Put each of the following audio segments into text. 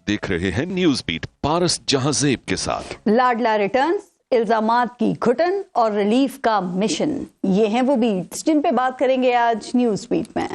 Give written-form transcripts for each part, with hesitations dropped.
देख रहे हैं न्यूज बीट पारस जहांजेब के साथ। लाडला रिटर्न्स, इल्जामात की घुटन और रिलीफ का मिशन, ये हैं वो बीट्स जिन पे बात करेंगे आज न्यूज बीट में।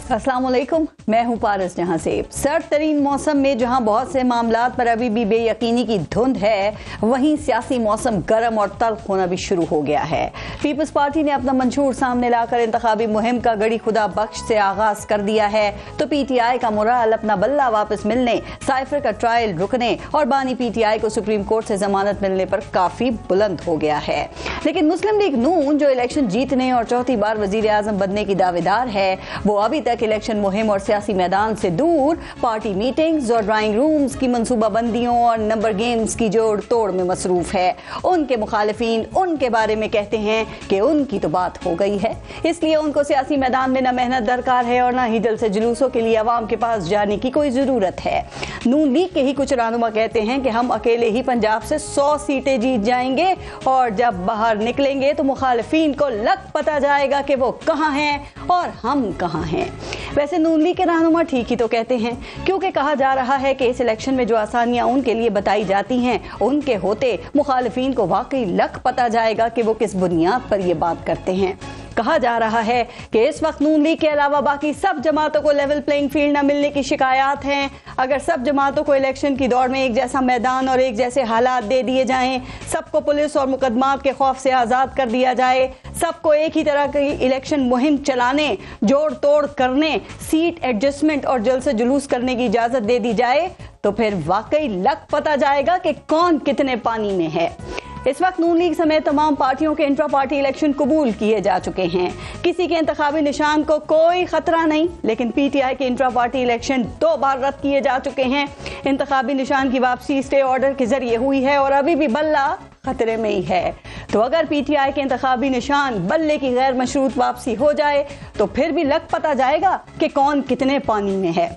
अस्सलाम वालेकुम, मैं हूं पारस जहांजेब। सर्द तरीन मौसम में जहां बहुत से मामलात पर अभी भी बेयकीनी की धुंध है, वहीं सियासी मौसम गर्म और तल्ख होना भी शुरू हो गया है। पीपल्स पार्टी ने अपना मंशूर सामने लाकर इंतखाबी मुहिम का गड़ी खुदा बख्श से आगाज कर दिया है, तो PTI का मुराल अपना बल्ला वापस मिलने, साइफर का ट्रायल रुकने और बानी PTI को सुप्रीम कोर्ट से जमानत मिलने पर काफी बुलंद हो गया है। लेकिन मुस्लिम लीग नून, जो इलेक्शन जीतने और चौथी बार वजीर आजम बनने की दावेदार है, वो अभी तक इलेक्शन मुहिम और सियासी मैदान से दूर पार्टी मीटिंग्स और ड्राइंग रूम्स की मंसूबाबंदियों और नंबर गेम्स की जोड़ तोड़ में मसरूफ है। उनके मुखालिफिन उनके बारे में कहते हैं कि उनकी तो बात हो गई है, इसलिए उनको सियासी मैदान में न मेहनत दरकार है और न ही दिल से जुलूसों के लिए अवाम के पास जाने की कोई जरूरत है। नून लीग के ही कुछ रहनुमा कहते हैं कि हम अकेले ही पंजाब से 100 सीटें जीत जाएंगे और जब बाहर निकलेंगे तो मुखालिफिन को लग पता जाएगा कि वो कहां हैं और हम कहां हैं। वैसे नून लीग के रहनुमा ठीक ही तो कहते हैं, क्योंकि कहा जा रहा है कि इस इलेक्शन में जो आसानियां उनके लिए बताई जाती हैं, उनके होते मुखालिफिन को वाकई लग पता जाएगा कि वो किस बुनियाद पर ये बात करते हैं। कहा जा रहा है कि इस वक्त नून लीग के अलावा बाकी सब जमातों को लेवल प्लेइंग फील्ड न मिलने की शिकायत हैं। अगर सब जमातों को इलेक्शन की दौड़ में एक जैसा मैदान और एक जैसे हालात दे दिए जाएं, सबको पुलिस और मुकदमात के खौफ से आजाद कर दिया जाए, सबको एक ही तरह की इलेक्शन मुहिम चलाने, जोड़ तोड़ करने, सीट एडजस्टमेंट और जल्द से जुलूस करने की इजाजत दे दी जाए, तो फिर वाकई लग पता जाएगा कि कौन कितने पानी में है। इस वक्त नून लीग समेत तमाम पार्टियों के इंट्रा पार्टी इलेक्शन कबूल किए जा चुके हैं। किसी के इंतखाबी निशान को कोई खतरा नहीं, लेकिन PTI के इंट्रा पार्टी इलेक्शन 2 बार रद्द किए जा चुके हैं। इंतखाबी निशान की वापसी स्टे ऑर्डर के जरिए हुई है और अभी भी बल्ला खतरे में ही है। तो अगर PTI के इंतखाबी निशान बल्ले की गैर मशरूत वापसी हो जाए, तो फिर भी लग पता जाएगा कि कौन कितने पानी में है।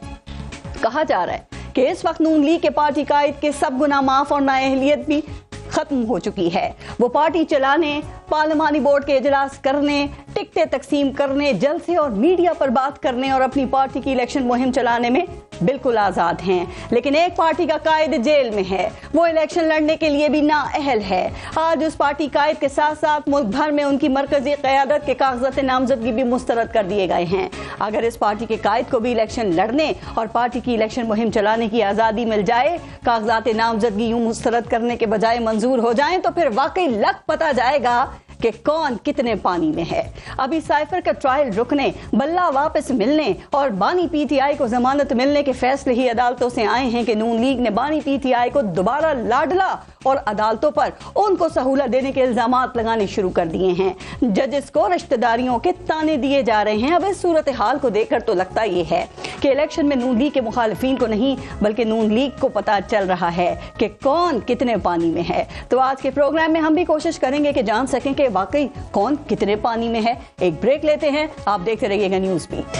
कहा जा रहा है कि इस वक्त नून लीग के पार्टी कायद के सब गुना माफ और नाअहलियत भी खत्म हो चुकी है। वो पार्टी चलाने, पार्लिमानी बोर्ड के इजलास करने, टिकटें तकसीम करने, जलसे और मीडिया पर बात करने और अपनी पार्टी की इलेक्शन मुहिम चलाने में बिल्कुल आजाद हैं। लेकिन एक पार्टी का कायद जेल में है, वो इलेक्शन लड़ने के लिए भी नाअहल है। आज उस पार्टी कायद के साथ साथ मुल्क भर में उनकी मरकजी क़यादत के कागजात नामजदगी भी मुस्तरद कर दिए गए हैं। अगर इस पार्टी के कायद को भी इलेक्शन लड़ने और पार्टी की इलेक्शन मुहिम चलाने की आजादी मिल जाए, कागजात नामजदगी यूं मुस्तरद करने के बजाय मंजूर हो जाए, तो फिर वाकई लग पता जाएगा कि कौन कितने पानी में है। अभी साइफर का ट्रायल रुकने, बल्ला वापस मिलने और बानी PTI को जमानत मिलने के फैसले ही अदालतों से आए हैं कि नून लीग ने बानी PTI को दोबारा लाडला और अदालतों पर उनको सहूलत देने के इल्जामात लगाने शुरू कर दिए हैं। जजेस को रिश्तेदारियों के ताने दिए जा रहे हैं। अब इस सूरत हाल को देखकर तो लगता ये है कि इलेक्शन में नून लीग के मुखालिफिन को नहीं, बल्कि नून लीग को पता चल रहा है कि कौन कितने पानी में है। तो आज के प्रोग्राम में हम भी कोशिश करेंगे कि जान सकें कि वाकई कौन कितने पानी में है। एक ब्रेक लेते हैं, आप देखते रहिएगा न्यूज बीट।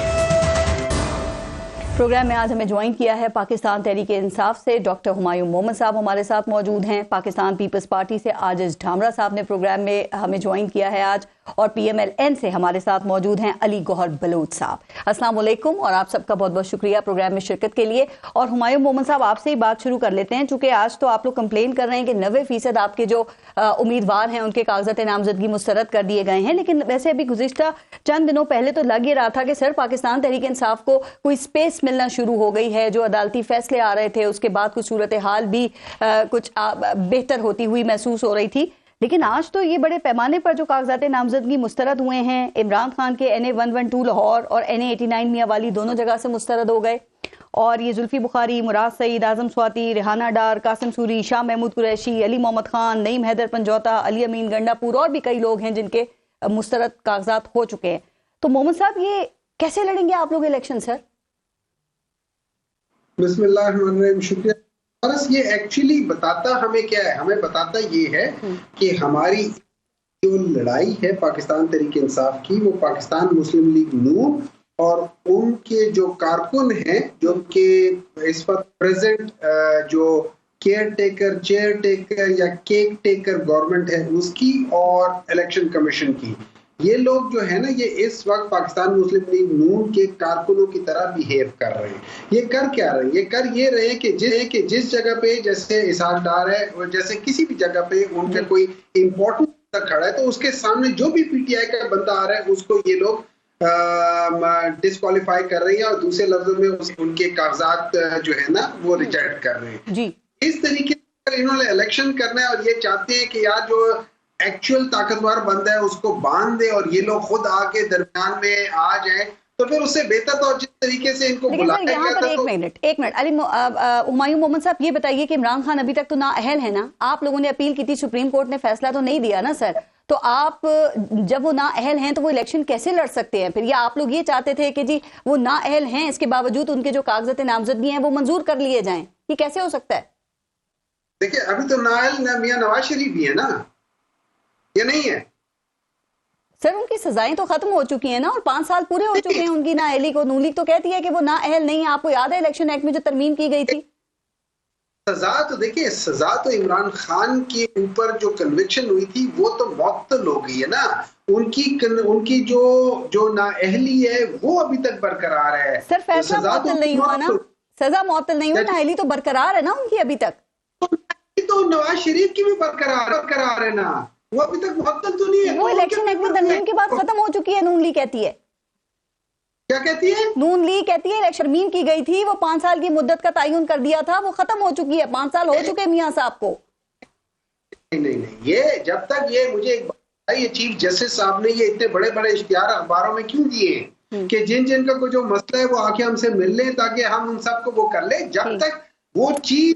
प्रोग्राम में आज हमें ज्वाइन किया है पाकिस्तान तहरीक इंसाफ से डॉक्टर हुमायूं मोहम्मद साहब हमारे साथ मौजूद हैं। पाकिस्तान पीपल्स पार्टी से आजिज ढामरा साहब ने प्रोग्राम में हमें ज्वाइन किया है आज, और PMLN से हमारे साथ मौजूद हैं अली गौहर बलोच साहब। अस्सलाम वालेकुम और आप सबका बहुत बहुत शुक्रिया प्रोग्राम में शिरकत के लिए। और हुमायूं मोहम्मद साहब, आपसे ही बात शुरू कर लेते हैं, चूंकि आज तो आप लोग कंप्लेन कर रहे हैं कि 90% आपके जो उम्मीदवार हैं उनके कागजात नामजदगी मुस्तरद कर दिए गए हैं, लेकिन वैसे अभी गुज़िश्ता चंद दिनों पहले तो लग ही रहा था कि सर पाकिस्तान तहरीक इंसाफ को कोई स्पेस मिलना शुरू हो गई है। जो अदालती फैसले आ रहे थे उसके बाद कुछ सूरत हाल भी कुछ बेहतर होती हुई महसूस हो रही थी, लेकिन आज तो ये बड़े पैमाने पर जो कागजात नामजदगी मुस्तरद हुए हैं, इमरान खान के NA 112 लाहौर और NA 89 मियां वाली दोनों जगह से मुस्तरद हो गए, और ये जुल्फी बुखारी, मुराद सईद, आजम स्वाति, रेहाना डार, कासिम सूरी, शाह महमूद कुरैशी, अली मोहम्मद खान, नईम हैदर पंजौता, अली अमीन गंडापुर और भी कई लोग हैं जिनके मुस्तरद कागजात हो चुके हैं। तो मोहम्मद साहब, ये कैसे लड़ेंगे आप लोग इलेक्शन सर? बिस्मिल्लाहिर्रहमानिर्रहीम, शुक्रिया। बस ये एक्चुअली बताता हमें क्या है, हमें बताता ये है कि हमारी जो लड़ाई है पाकिस्तान तहरीक इंसाफ की, वो पाकिस्तान मुस्लिम लीग नून और उनके जो कारकुन हैं, जो कि इस वक्त प्रेजेंट जो केयर टेकर, चेयर टेकर या केक टेकर गवर्नमेंट है उसकी और इलेक्शन कमीशन की, ये लोग जो है ना, ये इस वक्त पाकिस्तान मुस्लिम लीग नून के कारकुनों की तरह बिहेव कर रहे हैं। ये कर क्या रहे हैं? ये कर ये रहे हैं कि जिस जगह पे जैसे इसहाक डार है और जैसे किसी भी जगह पे उनका कोई इम्पोर्टेंट खड़ा है, तो उसके सामने जो भी पीटीआई का बंदा आ रहा है उसको ये लोग डिस्क्वालीफाई कर रहे हैं और दूसरे लफ्जों में उनके कागजात जो है ना वो रिजेक्ट कर रहे हैं जी। इस तरीके से इन्होंने इलेक्शन करना है और ये चाहते हैं कि यार जो एक्चुअल ताकतवर बंदा है उसको बांध दे और ये लोग खुद आके दरमियान में आ जाए, तो फिर उससे बेहतर तो जिस तरीके से इनको बुलाया गया था। एक मिनट अली हुमायूं मोहम्मद साहब, ये बताइए कि इमरान खान अभी तक तो नाअहल है ना, आप लोगों ने अपील की थी, सुप्रीम कोर्ट ने फैसला तो नहीं दिया ना सर, तो आप जब वो नाअहल हैं तो वो इलेक्शन कैसे लड़ सकते हैं फिर? या आप लोग ये चाहते थे कि जी वो नाअहल हैं, इसके बावजूद उनके जो कागजात नामजदगी हैं वो मंजूर कर लिए जाएं? ये कैसे हो सकता है? देखिए, अभी तो नाअहल मियां नवाज शरीफ भी है ना, ये नहीं है सर। उनकी सजाएं तो खत्म हो चुकी हैं ना, और 5 साल पूरे हो चुके हैं उनकी नाअहली को। नून लीग तो कहती है कि वो नाअहल नहीं है। आपको याद है इलेक्शन एक्ट में जो तरमीम की गई थी? सजा तो देखिए, सजा तो इमरान खान के ऊपर जो कन्विक्शन हुई थी वो तो मुअत्तल हो गई है ना। उनकी जो नाअहली है वो अभी तक बरकरार है सर। फैसला मुअत्तल नहीं हुआ ना, सजा मुअत्तल नहीं हुई, नाअहली तो बरकरार है ना उनकी अभी तक। तो नवाज शरीफ की भी बरकरार है ना, वो अभी तक मुअत्तल तो नहीं है। वो इलेक्शन एक्ट में तरमीम के बाद खत्म हो चुकी है, नून लीग कहती है। क्या कहती है? नून लीग कहती है इलेक्शन तरमीम की गई थी, वो 5 साल की मुद्दत का तयन कर दिया था, वो खत्म हो चुकी है। 5 साल हो चुके मियां साहब को। नहीं, ये जब तक ये ये चीफ जस्टिस साहब ने ये इतने बड़े बड़े इश्तिहार अखबारों में क्यों दिए कि जिन का कोई जो मसला है वो आके हमसे मिल ले, ताकि हम उन सबको वो कर ले। जब तक वो चीज,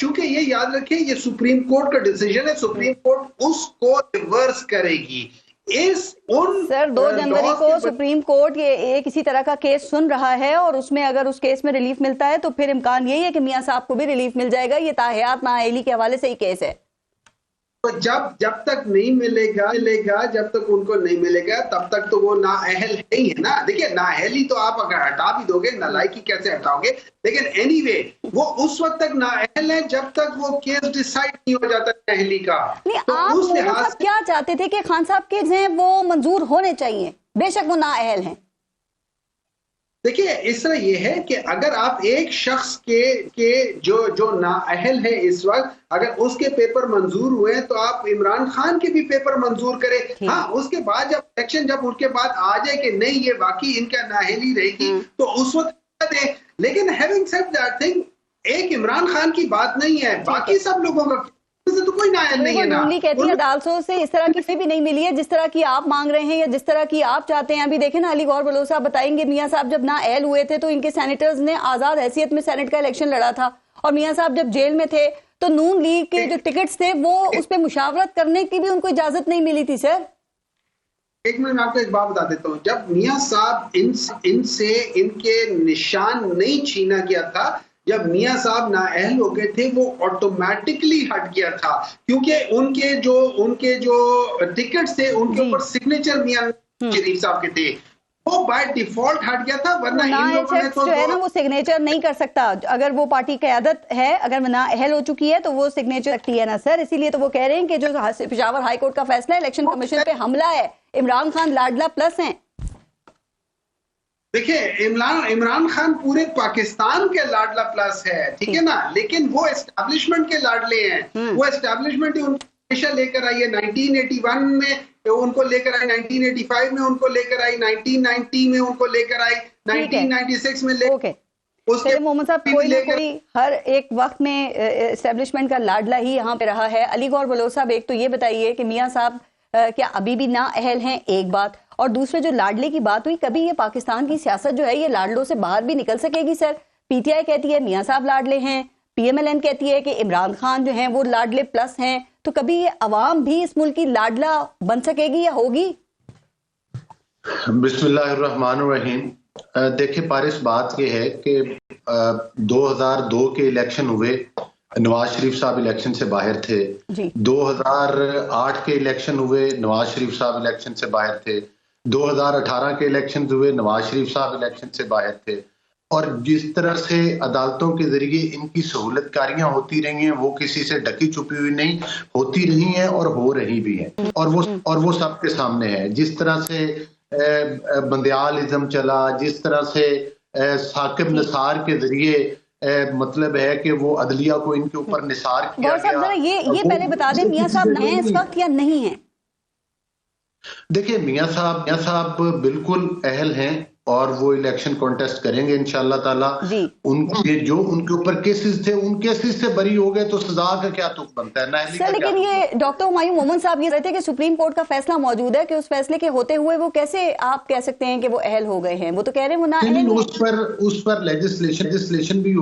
चूंकि ये याद रखें ये सुप्रीम कोर्ट का डिसीजन है, सुप्रीम कोर्ट उसको रिवर्स करेगी। सर 2 जनवरी को सुप्रीम कोर्ट ये किसी तरह का केस सुन रहा है, और उसमें अगर उस केस में रिलीफ मिलता है तो फिर इम्कान यही है कि मियां साहब को भी रिलीफ मिल जाएगा। ये ताहयात नाअहली के हवाले से ही केस है। तो जब तक नहीं मिलेगा, जब तक उनको नहीं मिलेगा तब तक तो वो नाअहल है ही है ना। देखिए, नाअहली तो आप अगर हटा भी दोगे, नालायकी कैसे हटाओगे, लेकिन एनीवे वो उस वक्त तक नाअहल है जब तक वो केस डिसाइड नहीं हो जाता नाअहली का। तो आप उस लिहाज से क्या चाहते थे कि खान साहब केस हैं वो मंजूर होने चाहिए, बेशक वो नाअहल हैं? देखिए, इस तरह ये है कि अगर आप एक शख्स के जो नाअहल है इस वक्त, अगर उसके पेपर मंजूर हुए तो आप इमरान खान के भी पेपर मंजूर करें। हाँ, उसके बाद जब इलेक्शन जब उनके बाद आ जाए कि नहीं ये वाकई इनका नाअहली रहेगी तो उस वक्त दें। लेकिन हैविंग सेड दैट थिंग, एक इमरान खान की बात नहीं है, बाकी सब लोगों का तो कोई नाअहल नहीं है ना। कहती है अदालतों से इस तरह किसी भी नहीं मिली है जिस तरह की आप मांग रहे हैं या जिस तरह की आप चाहते हैं। अभी देखें ना, अली गौहर बलोच साहब बताएंगे, मियां साहब जब नाअहल हुए थे तो इनके सेनेटर्स ने आजाद हैसियत में सेनेट का इलेक्शन लड़ा था, और मियां साहब जब जेल में थे तो नून लीग के जो टिकट्स थे वो उस पर मुशावरत करने की भी उनको इजाजत नहीं मिली थी। सर एक मिनट मैं आपको एक बात बता देता हूँ। जब मियां साहब इनसे इनके निशान नहीं छीना गया था, जब मियां साहब नाअहल हो गए थे वो ऑटोमेटिकली हट गया था, क्योंकि उनके जो टिकट्स थे उनके ऊपर सिग्नेचर मियां शरीफ साहब के थे, वो बाय डिफॉल्ट हट गया था। वरना इन लोगों ने तो जो है ना वो सिग्नेचर नहीं कर सकता। अगर वो पार्टी क़यादत है, अगर नाअहल हो चुकी है तो वो सिग्नेचर रखती है ना सर। इसीलिए तो वो कह रहे हैं कि जो पेशावर हाई कोर्ट का फैसला है, इलेक्शन कमीशन पे हमला है, इमरान खान लाडला प्लस हैं। देखिए, इमरान खान पूरे पाकिस्तान के लाडला प्लस है, ठीक है ना, लेकिन वो एस्टैब्लिशमेंट के लाडले हैं। वो एस्टैब्लिशमें उनको हमेशा लेकर आई है। 1981 में उनको लेकर आई, 1985 में उनको लेकर आई, 1990 में उनको लेकर आई, 1996 में उसके मोहम्मद साहब कोई ना कोई हर एक वक्त में एस्टैब्लिशमेंट का लाडला ही यहाँ पे रहा है। अली गौहर बलोच साहब, एक तो ये बताइए कि मियां साहब क्या अभी भी नाअहल हैं, एक बात, और दूसरे जो लाडले की बात हुई, कभी ये पाकिस्तान की सियासत जो है ये लाडलों से बाहर भी निकल सकेगी सर? पीटीआई कहती है मियां साहब लाडले हैं, पीएमएलएन कहती है कि इमरान खान जो हैं वो लाडले प्लस हैं, तो कभी ये अवाम भी इस मुल्क की लाडला बन सकेगी या होगी? बिस्मिल्लाहिर्रहमानिर्रहीम। देखिए पारिस, बात ये है कि 2002 के इलेक्शन हुए, नवाज शरीफ साहब इलेक्शन से बाहर थे। 2008 के इलेक्शन हुए, नवाज शरीफ साहब इलेक्शन से बाहर थे। 2018 के इलेक्शन हुए, नवाज शरीफ साहब इलेक्शन से बाहर थे। और जिस तरह से अदालतों के जरिए इनकी सहूलतकारियां होती रही हैं, वो किसी से ढकी छुपी हुई नहीं, होती रही हैं और हो रही भी हैं, और वो सबके सामने है। जिस तरह से बंदियालिज्म चला, जिस तरह से साकिब निसार के जरिए मतलब है कि वो अदलिया को इनके ऊपर निसार किया गया। ये पहले बता दें, मियां साहब हैं इस वक्त या नहीं है? देखिए, मियां साहब बिल्कुल अहल हैं और वो इलेक्शन कॉन्टेस्ट करेंगे इंशाल्लाह ताला। उनके जो उनके ऊपर केसेस थे, उन केसेस से बरी हो गए तो सजा का क्या तुक बनता है? सर, लेकिन ये डॉक्टर हुमायूं मोहम्मद साहब ये कहते हैं कि सुप्रीम कोर्ट का फैसला मौजूद है कि उस फैसले के होते हुए वो कैसे आप कह सकते हैं कि वो अहल हो गए हैं? वो तो कह रहे हैं वो ना अहल हैं। उस पर लेजिस्लेशन भी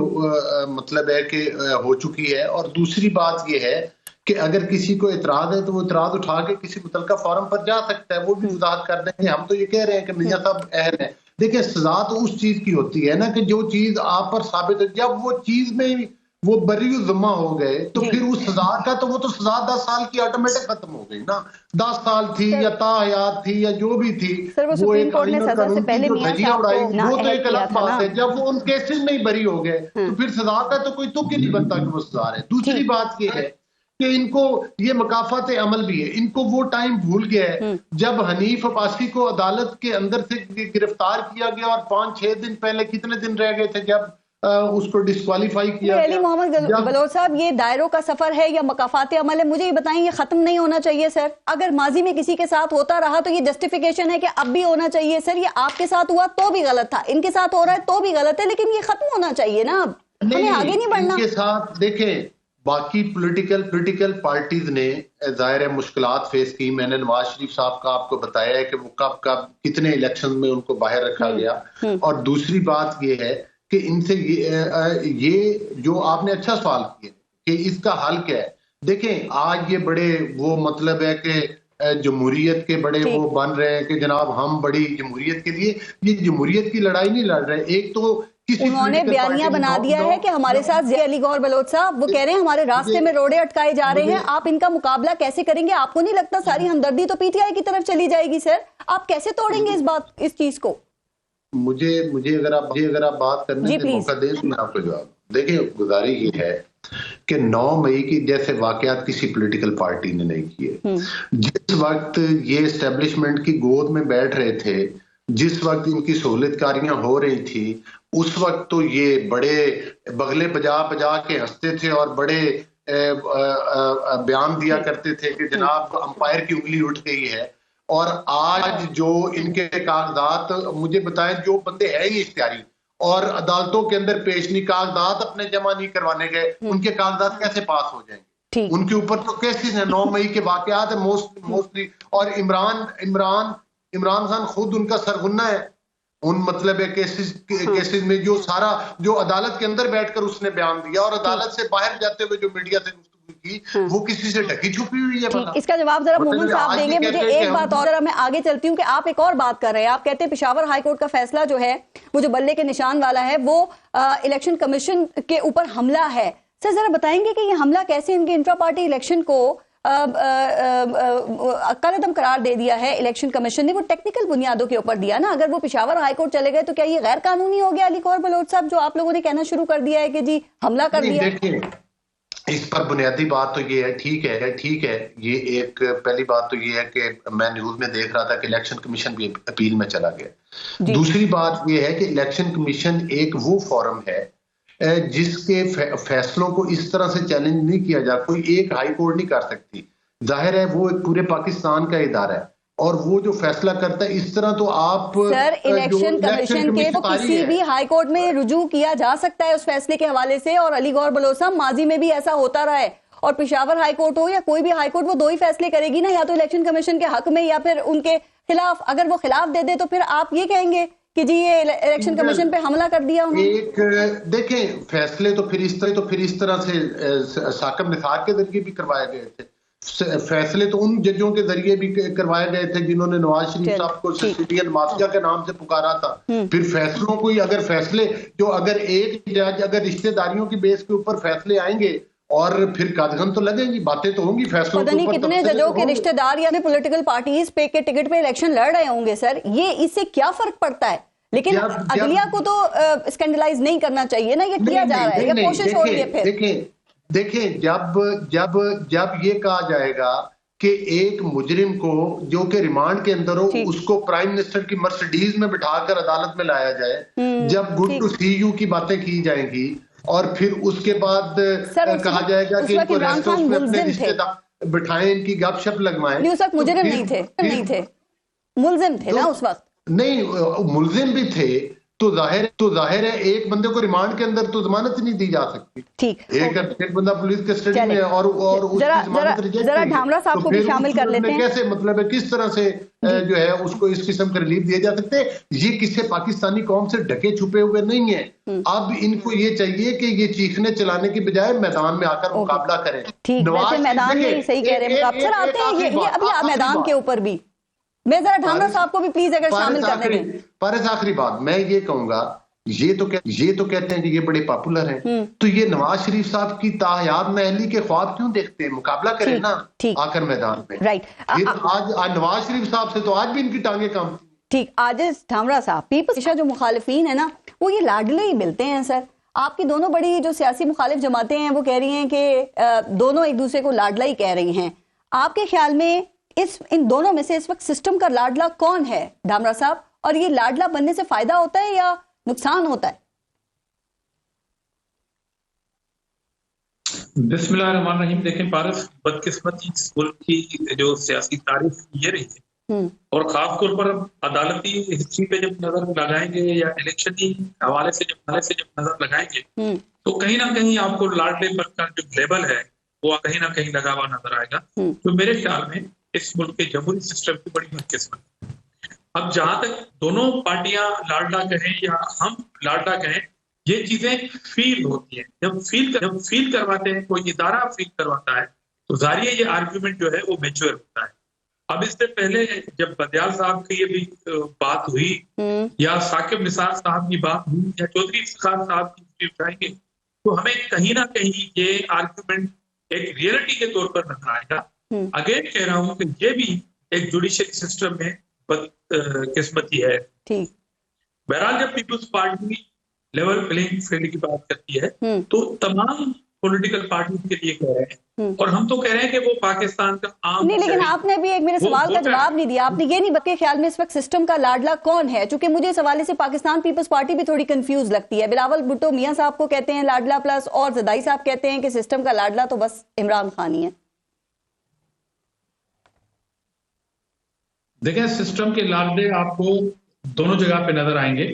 मतलब है कि हो चुकी है। और दूसरी बात ये है कि अगर किसी को इतराज है तो वो इतराज उठा के किसी मुतलका फोरम पर जा सकता है, वो भी वजाहत कर देंगे। हम तो ये कह रहे हैं कि मियां साहब अहल है। देखिए, सजा तो उस चीज की होती है ना कि जो चीज आप पर साबित है, जब वो चीज में वो बरी ज़िम्मा हो गए तो फिर उस सजा का तो वो तो सजा 10 साल की ऑटोमेटिक खत्म हो गई ना। 10 साल थी या ताहयात थी या जो भी थी, वो एक धजिया उड़ाई, वो तो एक अलग बात है। जब वो उन केसेस में ही बरी हो गए तो फिर सजा का तो कोई तुक ही नहीं बनता कि वो सजा है। दूसरी बात ये है कि इनको ये मकाफात अमल भी है, इनको वो टाइम भूल गया है जब हनीफ अब्बासी को अदालत के अंदर से गिरफ्तार किया गया और 5-6 दिन पहले कितने दिन रह गए थे जब उसको डिस्क्वालीफाई किया गया। अली मोहम्मद बलोच साहब, ये दायरों का सफर है या मकाफात अमल है? मुझे ये बताएं, ये खत्म नहीं होना चाहिए सर? अगर माजी में किसी के साथ होता रहा तो ये जस्टिफिकेशन है कि अब भी होना चाहिए। सर, ये आपके साथ हुआ तो भी गलत था, इनके साथ हो रहा है तो भी गलत है, लेकिन ये खत्म होना चाहिए ना। अब हमें आगे नहीं बढ़ना। इनके साथ देखें, बाकी पॉलिटिकल पार्टीज ने जाहिर है मुश्किलात फेस की। मैंने नवाज शरीफ साहब का आपको बताया है कि वो कब कितने इलेक्शन में उनको बाहर रखा गया। और दूसरी बात ये है कि इनसे ये जो आपने अच्छा सवाल किया कि इसका हल क्या है। देखें, आज ये बड़े वो मतलब है कि जमहूरियत के बड़े वो बन रहे हैं कि जनाब हम बड़ी जमहूरियत के लिए, ये जमहूरियत की लड़ाई नहीं लड़ रहे। एक तो उन्होंने बयानिया बना दिया है कि हमारे साथ अली गौहर बलोच साहब, वो कह रहे हैं हमारे रास्ते में रोड़े अटकाए जा रहे हैं, आप इनका मुकाबला कैसे करेंगे? आपको नहीं लगता सारी हमदर्दी तो पीटीआई की तरफ चली जाएगी? सर, आप कैसे तोड़ेंगे इस चीज को? मुझे अगर आप बात करने का मौका दें तो मैं आपको जवाब। देखिए, गुजारिश ये है कि 9 मई की जैसे वाकयात किसी पॉलिटिकल पार्टी ने नहीं किए। जिस वक्त ये एस्टेब्लिशमेंट की गोद में बैठ रहे थे, जिस वक्त इनकी सहूलतकारियां हो रही थी, उस वक्त तो ये बड़े बगले बजा के हंसते थे और बड़े बयान दिया करते थे कि जनाब अंपायर की उंगली उठ गई है। और आज जो इनके कागजात, मुझे बताएं, जो बंदे हैं ही इख्तियारी और अदालतों के अंदर पेश नहीं, कागजात अपने जमा नहीं करवाने गए, उनके कागजात कैसे पास हो जाएंगे? उनके ऊपर तो केसेस है, 9 मई के वाकयात है मोस्टली। और इमरान खान खुद उनका सरगुन्ना है उन मतलब है केसेस में, जो अदालत के अंदर बैठकर उसने बयान दिया और अदालत से बाहर जाते हुए जो मीडिया से की, वो किसी से ढकी छुपी हुई है। इसका जवाब जरा मोहम्मद साहब देंगे। मुझे एक बात और, मैं आगे चलती हूँ कि आप एक और बात कर रहे हैं। आप कहते हैं पेशावर हाई कोर्ट का फैसला जो है वो जो बल्ले के निशान वाला है वो इलेक्शन कमीशन के ऊपर हमला है। सर, जरा बताएंगे कि ये हमला कैसे इनके इंट्रा पार्टी इलेक्शन को कलअदम करार दे दिया है इलेक्शन कमीशन ने? वो टेक्निकल बुनियादों के ऊपर दिया ना। अगर वो पेशावर हाई कोर्ट चले गए तो क्या ये गैर कानूनी हो गया अली गौहर बलोच साहब, जो आप लोगों ने कहना शुरू कर दिया है कि जी हमला कर दिया? इस पर बुनियादी बात तो ये है, ठीक है, ये एक पहली बात तो ये है कि मैं न्यूज में देख रहा था कि इलेक्शन कमीशन भी अपील में चला गया। दूसरी बात ये है कि इलेक्शन कमीशन एक वो फोरम है जिसके फैसलों को इस तरह से चैलेंज नहीं किया जा, कोई एक हाई कोर्ट नहीं कर सकती। जाहिर है वो एक पूरे पाकिस्तान का इदारा है और वो जो फैसला करता है इस तरह तो आप सर, इलेक्शन कमीशन के वो किसी भी हाई कोर्ट में रुजू किया जा सकता है उस फैसले के हवाले से। और अली गौहर बलोच साहब, माजी में भी ऐसा होता रहा है और पेशावर हाई कोर्ट हो या कोई भी हाई कोर्ट, वो 2 ही फैसले करेगी ना, या तो इलेक्शन कमीशन के हक में या फिर उनके खिलाफ। अगर वो खिलाफ दे दे तो फिर आप ये कहेंगे कि जी ये इलेक्शन कमीशन पे हमला कर दिया उन्होंने। देखें, फैसले तो फिर इस तरह से साकिब निसार के जरिए भी करवाए गए थे। फैसले तो उन जजों के जरिए भी करवाए गए थे जिन्होंने नवाज शरीफ साहब को सिटिजन माफिया के नाम से पुकारा था। फिर फैसलों को अगर फैसले जो अगर एक जज अगर रिश्तेदारियों की बेस के ऊपर फैसले आएंगे और फिर कदगन तो लगेंगी, बातें तो होंगी फैसलों के ऊपर। कितने जजों के रिश्तेदार या पॉलिटिकल पार्टीज पे के टिकट पे इलेक्शन लड़ रहे होंगे सर, ये इससे क्या फर्क पड़ता है? लेकिन अदलिया को तो स्कैंडलाइज नहीं करना चाहिए ना, ये किया जा रहा है, ये कोशिश हो रही है। फिर देखिए जब ये कहा जाएगा कि एक मुजरिम को जो कि रिमांड के अंदर हो उसको प्राइम मिनिस्टर की मर्सिडीज में बिठाकर अदालत में लाया जाए, जब गुड टू सी यू की बातें की जाएंगी और फिर उसके बाद कहा जाएगा कि इनको रेस्ट हाउस में अपने रिश्तेदार बिठाएं, इनकी गपशप लगवाएं। उस वक्त मुजरिम नहीं थे, मुलजिम थे ना उस वक्त। नहीं, मुलजिम भी थे तो जाहिर है एक बंदे को रिमांड के अंदर तो जमानत नहीं दी जा सकती। ठीक, एक बंदा पुलिस कस्टडी में और उसकी जमानत रिजेक्ट, जरा ढामरा साहब को भी शामिल कर लेते हैं। कैसे मतलब है, किस तरह से जो है उसको इस किस्म का रिलीफ दिए जा सकते हैं? ये किसी पाकिस्तानी कौम से ढके छुपे हुए नहीं है। अब इनको ये चाहिए कि ये चीखने चलाने की बजाय मैदान में आकर मुकाबला करें। मैदान में सही कह रहे हैं, अक्सर आते हैं ये अभी मैदान के ऊपर भी। मैं जरा ढामरा साहब को भी प्लीज अगर शामिल कर दें। पारस, आखिरी बात मैं ये कहूंगा, ये तो कहते हैं कि ये बड़े पॉपुलर हैं, तो ये नवाज शरीफ साहब की ताहयात महली के ख्वाब क्यों देखते हैं? मुकाबला करें ना आकर मैदान में। राइट, आज नवाज शरीफ साहब से तो आज भी इनकी टांगे काम थी। ठीक, आज ढामरा साहब, पीपल्स जो मुखालिफिन है ना वो ये लाडले ही मिलते हैं सर। आपकी दोनों बड़ी जो सियासी मुखालिफ जमातें हैं वो कह रही हैं कि दोनों एक दूसरे को लाडला ही कह रही हैं। आपके ख्याल में इन दोनों में से इस वक्त सिस्टम का लाडला कौन है ढामरा साहब, और ये लाडला बनने से फायदा होता है या नुकसान होता है? बिस्मिल्लाहिर्रहमानिर्रहीम। देखें पारस, बदकिस्मती इस मुल्क की जो सियासी तारीख ये रही है, और खासतौर पर अदालती हिस्ट्री पे जब नजर लगाएंगे या इलेक्शनी हवाले से जब नजर लगाएंगे तो कहीं ना कहीं आपको लाडले का जो लेबल है वो कहीं ना कहीं लगा हुआ नजर आएगा। तो मेरे ख्याल में इस मुल्क के जमहूरी सिस्टम की बड़ी बदकिस्मत है। अब जहां तक दोनों पार्टियां लाडला कहें या हम लाडला कहें, ये चीजें फील होती हैं। जब फील करवाते हैं, कोई इदारा फील करवाता है तो जाहिर है ये आर्ग्यूमेंट जो है वो मैच्योर होता है। अब इससे पहले जब बदियाल साहब की ये भी बात हुई या साकिब निसार साहब की बात हुई या चौधरी इफ्तिखार साहब की उठाएंगे तो हमें कहीं ना कहीं ये आर्ग्यूमेंट एक रियलिटी के तौर पर नजर आएगा। अगेन कह रहा हूं कि ये भी एक जुडिशियल सिस्टम में बदकिस्मती है। बहरहाल जब Peoples Party level playing field की बात करती है तो तमाम पॉलिटिकल पार्टी के लिए कह रहे हैं, और हम तो कह रहे हैं कि वो पाकिस्तान का आम नहीं, लेकिन आपने भी एक मेरे सवाल का जवाब नहीं दिया। आपने ये नहीं बताया ख्याल में इस वक्त सिस्टम का लाडला कौन है, क्योंकि मुझे इस हवाले से पाकिस्तान पीपल्स पार्टी भी थोड़ी कंफ्यूज लगती है। बिलावल भुट्टो मियां साहब को कहते हैं लाडला प्लस, और जदाई साहब कहते हैं कि सिस्टम का लाडला तो बस इमरान खान ही है। देखिए, सिस्टम के लाडले आपको दोनों जगह पे नजर आएंगे,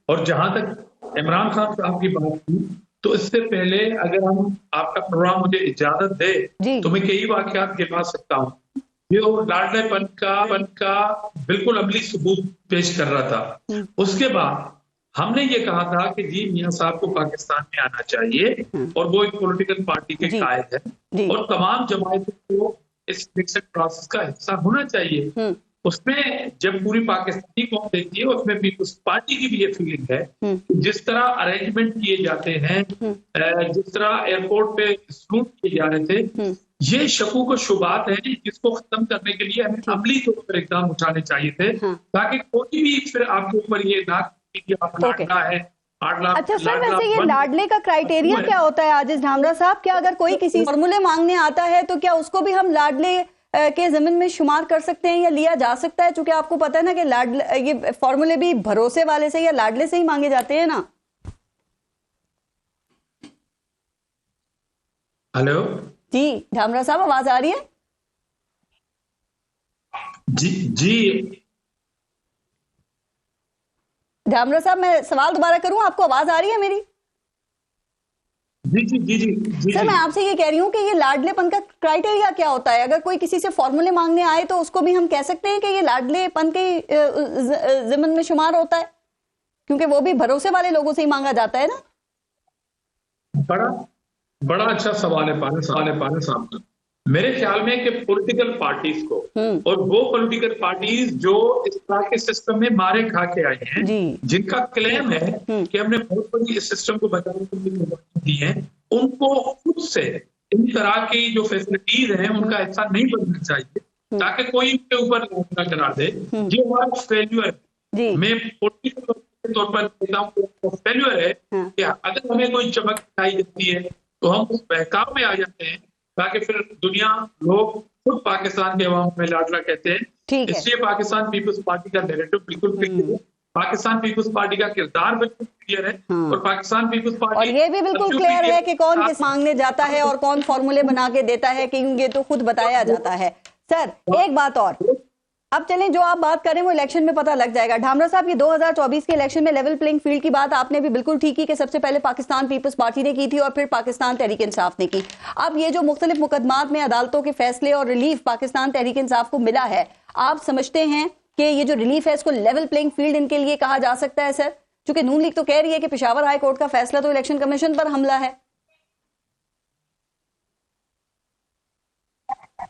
और जहां तक इमरान खान साहब की बात की तो इससे पहले अगर हम आपका प्रोग्राम मुझे इजाजत दे तो मैं कई वाकयात गिना सकता हूँ जो लाडलेपन का बिल्कुल अमली सबूत पेश कर रहा था। उसके बाद हमने ये कहा था कि जी मियां साहब को पाकिस्तान में आना चाहिए, और वो एक पॉलिटिकल पार्टी के कायद है और तमाम जमातों को इस इलेक्शन प्रोसेस का हिस्सा होना चाहिए। उसमें जब पूरी पाकिस्तानी कौम देखती है उसमें भी उस पार्टी की भी ये फीलिंग है जिस तरह अरेंजमेंट किए जाते हैं, जिस तरह एयरपोर्ट पे सलूट किए जा रहे थे, ये शकूक और शुबात है जिसको खत्म करने के लिए हमें अमली तौर पर इकदाम उठाने चाहिए थे, ताकि कोई भी फिर आपके ऊपर ये ना कि आप लाडला है। अच्छा सर, वैसे ये लाडले का क्राइटेरिया क्या होता है आजिज ढामरा साहब? क्या अगर कोई किसी फॉर्मूले मांगने आता है तो क्या उसको भी हम लाडले के जमीन में शुमार कर सकते हैं या लिया जा सकता है? क्योंकि आपको पता है ना कि लाडले ये फॉर्मूले भी भरोसे वाले से या लाडले से ही मांगे जाते हैं ना। हेलो जी ढामरा साहब, आवाज आ रही है? जी ढामरा साहब, मैं सवाल दोबारा करूं, आपको आवाज आ रही है मेरी? जी सर, मैं आपसे ये कह रही हूँ कि ये लाडलेपन का क्राइटेरिया क्या होता है? अगर कोई किसी से फॉर्मूले मांगने आए तो उसको भी हम कह सकते हैं कि ये लाडलेपन के जिम्मन में शुमार होता है, क्योंकि वो भी भरोसे वाले लोगों से ही मांगा जाता है ना। बड़ा अच्छा सवाल है पारस साहब। मेरे ख्याल में कि पॉलिटिकल पार्टीज को और वो पॉलिटिकल पार्टीज जो इस तरह के सिस्टम में मारे खा के आई हैं, जिनका क्लेम है कि हमने बहुत बड़ी इस सिस्टम को बचाने के लिए दी है, उनको खुद से इन तरह की जो फैसिलिटीज हैं उनका हिस्सा नहीं बनना चाहिए, ताकि कोई उनके ऊपर करा दे। ये हमारा फेल्यूर में पॉलिटिकल के तौर पर कहता हूँ फेल्यूर है कि अगर हमें कोई चमक दिखाई देती है तो हम उस बहकाव में आ जाते हैं, ताकि फिर दुनिया लोग खुद पाकिस्तान के अवाम में लाडला कहते हैं। इसलिए पाकिस्तान पीपल्स पार्टी का नैरेटिव बिल्कुल क्लियर है, पाकिस्तान पीपल्स पार्टी का किरदार बिल्कुल क्लियर है, और पाकिस्तान पीपल्स पार्टी और ये भी बिल्कुल क्लियर है कि कौन किस मांगने जाता है और कौन फॉर्मूले बना के देता है, कि ये तो खुद बताया जाता है। सर एक बात और, अब चलें, जो आप बात करें वो इलेक्शन में पता लग जाएगा। ढामरा साहब, ये 2024 के इलेक्शन में लेवल प्लेइंग फील्ड की बात आपने भी बिल्कुल ठीक की कि सबसे पहले पाकिस्तान पीपल्स पार्टी ने की थी और फिर पाकिस्तान तहरीक इंसाफ ने की। अब ये जो मुख्तलिफ मुकदमात में अदालतों के फैसले और रिलीफ पाकिस्तान तहरीक इंसाफ को मिला है, आप समझते हैं कि ये जो रिलीफ है इसको लेवल प्लेइंग फील्ड इनके लिए कहा जा सकता है सर? क्योंकि नून लीग तो कह रही है कि पेशावर हाई कोर्ट का फैसला तो इलेक्शन कमीशन पर हमला है।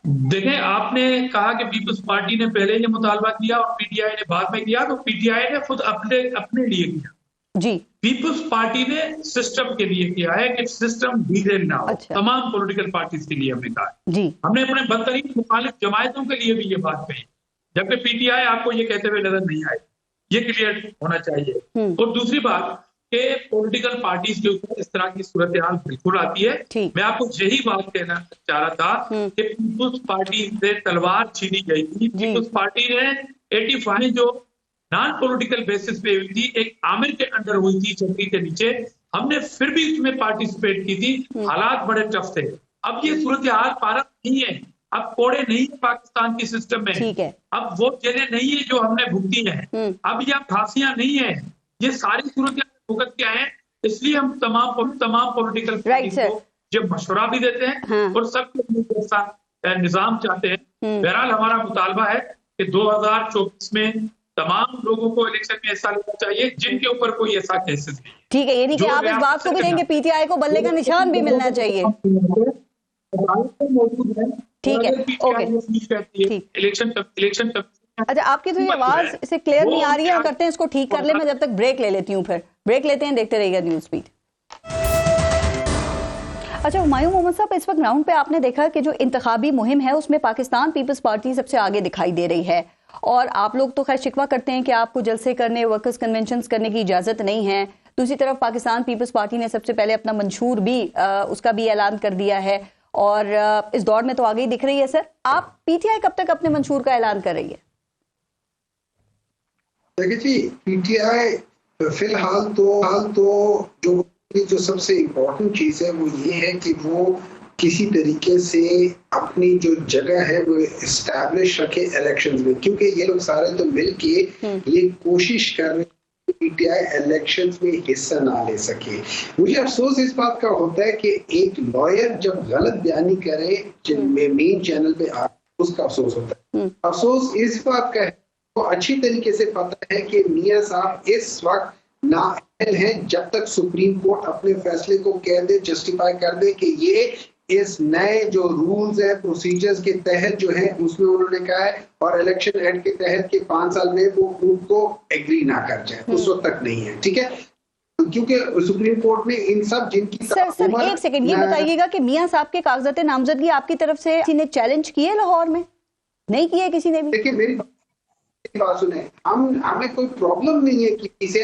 देखें, आपने कहा कि पीपल्स पार्टी ने पहले ये मुतालबा किया और पीटीआई ने बाद में किया, तो पीटीआई ने खुद अपने लिए किया जी। पीपल्स पार्टी ने सिस्टम के लिए किया है कि सिस्टम डिरेल ना हो। अच्छा। तमाम पॉलिटिकल पार्टीज के लिए हमने कहा जी। हमने अपने बदतरीन मुखालिफ जमायतों के लिए भी ये बात कही, जबकि पीटीआई आपको ये कहते हुए नजर नहीं आए। ये क्लियर होना चाहिए। और दूसरी बात कि पॉलिटिकल पार्टीज के ऊपर इस तरह की सूरत हाल बिल्कुल आती है। मैं आपको यही बात कहना चाह रहा था कि पीपल्स पार्टी से तलवार छीनी गई थी। पीपल्स पार्टी ने 85 जो नॉन पॉलिटिकल बेसिस पे हुई थी, एक आमिर के अंडर हुई थी छतरी के नीचे, हमने फिर भी उसमें पार्टिसिपेट की थी। हालात बड़े टफ थे। अब ये सूरत हाल भारत नहीं है, अब कोड़े नहीं है पाकिस्तान की सिस्टम में, ठीक है। अब वो जेलें नहीं है जो हमने भुगती हैं, अब यह फांसियां नहीं है, ये सारी सूरत भुगत क्या है। इसलिए हम तमाम पॉलिटिकल पार्टी को जब मशवरा भी देते हैं और सबके निजाम चाहते हैं। बहरहाल हमारा मुतालबा है कि 2024 में तमाम लोगों को इलेक्शन में हिस्सा लेना चाहिए जिनके ऊपर कोई ऐसा केसेस नहीं। ठीक है, यानी कि आप इस बात को भी देंगे पीटीआई को बल्ले का निशान भी मिलना चाहिए। ठीक है, ओके, इलेक्शन अच्छा, आपकी थोड़ी आवाज इसे क्लियर नहीं आ रही है, करते हैं इसको ठीक कर ले। मैं जब तक ब्रेक ले लेती हूँ, फिर ब्रेक लेते हैं, देखते रहिएगा न्यूज स्पीड। अच्छा हुमायूं मोहम्मद साहब, इस वक्त ग्राउंड पे आपने देखा कि जो इंतखाबी मुहिम है उसमें पाकिस्तान पीपल्स पार्टी सबसे आगे दिखाई दे रही है, और आप लोग तो खैर शिकवा करते हैं कि आपको जलसे करने, वर्कर्स कन्वेंशन करने की इजाजत नहीं है। दूसरी तरफ पाकिस्तान पीपल्स पार्टी ने सबसे पहले अपना मंशूर भी उसका भी ऐलान कर दिया है, और इस दौर में तो आगे ही दिख रही है। सर, आप पीटीआई कब तक अपने मंशूर का ऐलान कर रही है? देखिए जी, पीटीआई फिलहाल तो जो सबसे इम्पोर्टेंट चीज है वो ये है कि वो किसी तरीके से अपनी जो जगह है वो एस्टैब्लिश रखे इलेक्शंस में, क्योंकि ये लोग सारे तो मिलके ये कोशिश कर रहे हैं पीटीआई इलेक्शंस में हिस्सा ना ले सके। मुझे अफसोस इस बात का होता है कि एक लॉयर जब गलत बयानी करे मेन चैनल पे उसका अफसोस होता है। अफसोस इस बात का है, तो अच्छी तरीके से पता है कि मियां साहब इस वक्त नाअहल हैं जब तक सुप्रीम कोर्ट अपने फैसले को कह दे, जस्टिफाई कर दे कि ये इस नए जो रूल्स है प्रोसीजर्स के तहत जो है उसमें उन्होंने कहा है, और इलेक्शन एक्ट के तहत के 5 साल में वो उनको एग्री ना कर जाए, उस वक्त तक नहीं है। ठीक है, क्योंकि सुप्रीम कोर्ट ने इन सब जिनकी सर एक सेकंड, ये बताइएगा कि मियां साहब के कागजात नामजदगी आपकी तरफ से किसी ने चैलेंज किए लाहौर में? नहीं किए किसी ने भी? देखिए मेरी बात सुने, हमें कोई प्रॉब्लम नहीं है कि इसे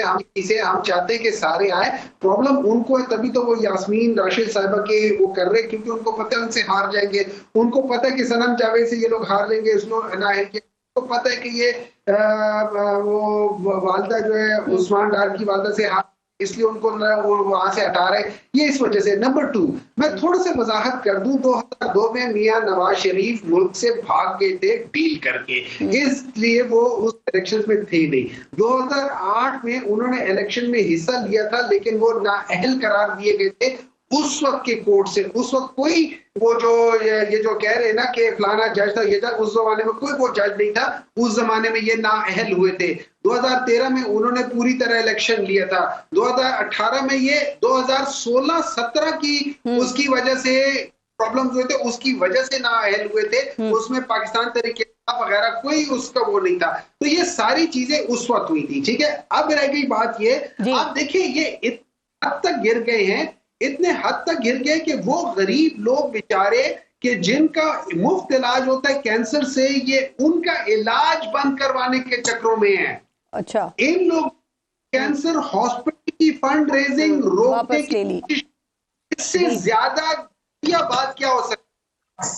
हम चाहते हैं कि सारे आए। प्रॉब्लम उनको है, तभी तो वो यास्मीन राशिद साहिबा के वो कर रहे हैं, क्योंकि उनको पता है उनसे हार जाएंगे। उनको पता है कि सनम जावेद से ये लोग हार लेंगे, उनको पता है कि ये वो वालदा जो है उस्मान डार की वालदा से हार, इसलिए उनको वहां से हटा रहे, ये इस वजह से। नंबर 2, मैं थोड़ा सा वजाहत कर दूं, 2002 में मियां नवाज शरीफ मुल्क से भाग गए थे डील करके, इसलिए वो उस इलेक्शन में थे नहीं। 2008 में उन्होंने इलेक्शन में हिस्सा लिया था, लेकिन वो नाअहल करार दिए गए थे उस वक्त के कोर्ट से। उस वक्त कोई वो जो ये जो कह रहे हैं ना कि फलाना जज था, ये था, उस जमाने में कोई वो जज नहीं था, उस जमाने में ये नाअहल हुए थे। 2013 में उन्होंने पूरी तरह इलेक्शन लिया था, 2018 में ये 2016-17 की उसकी वजह से प्रॉब्लम हुए थे, उसकी वजह से नाअहल हुए थे। उसमें पाकिस्तान तरीके वगैरह कोई उसका वो नहीं था, तो ये सारी चीजें उस वक्त हुई थी। ठीक है, अब रह गई बात ये, आप देखिए ये इतने हद तक गिर गए हैं, इतने हद तक गिर गए कि वो गरीब लोग बेचारे कि जिनका मुफ्त इलाज होता है कैंसर से, ये उनका इलाज बंद करवाने के चक्रों में है। अच्छा, इन लोग कैंसर हॉस्पिटल की फंड रेजिंग रोकने वापस ले ली। की, इससे ज्यादा बात क्या हो सकती है?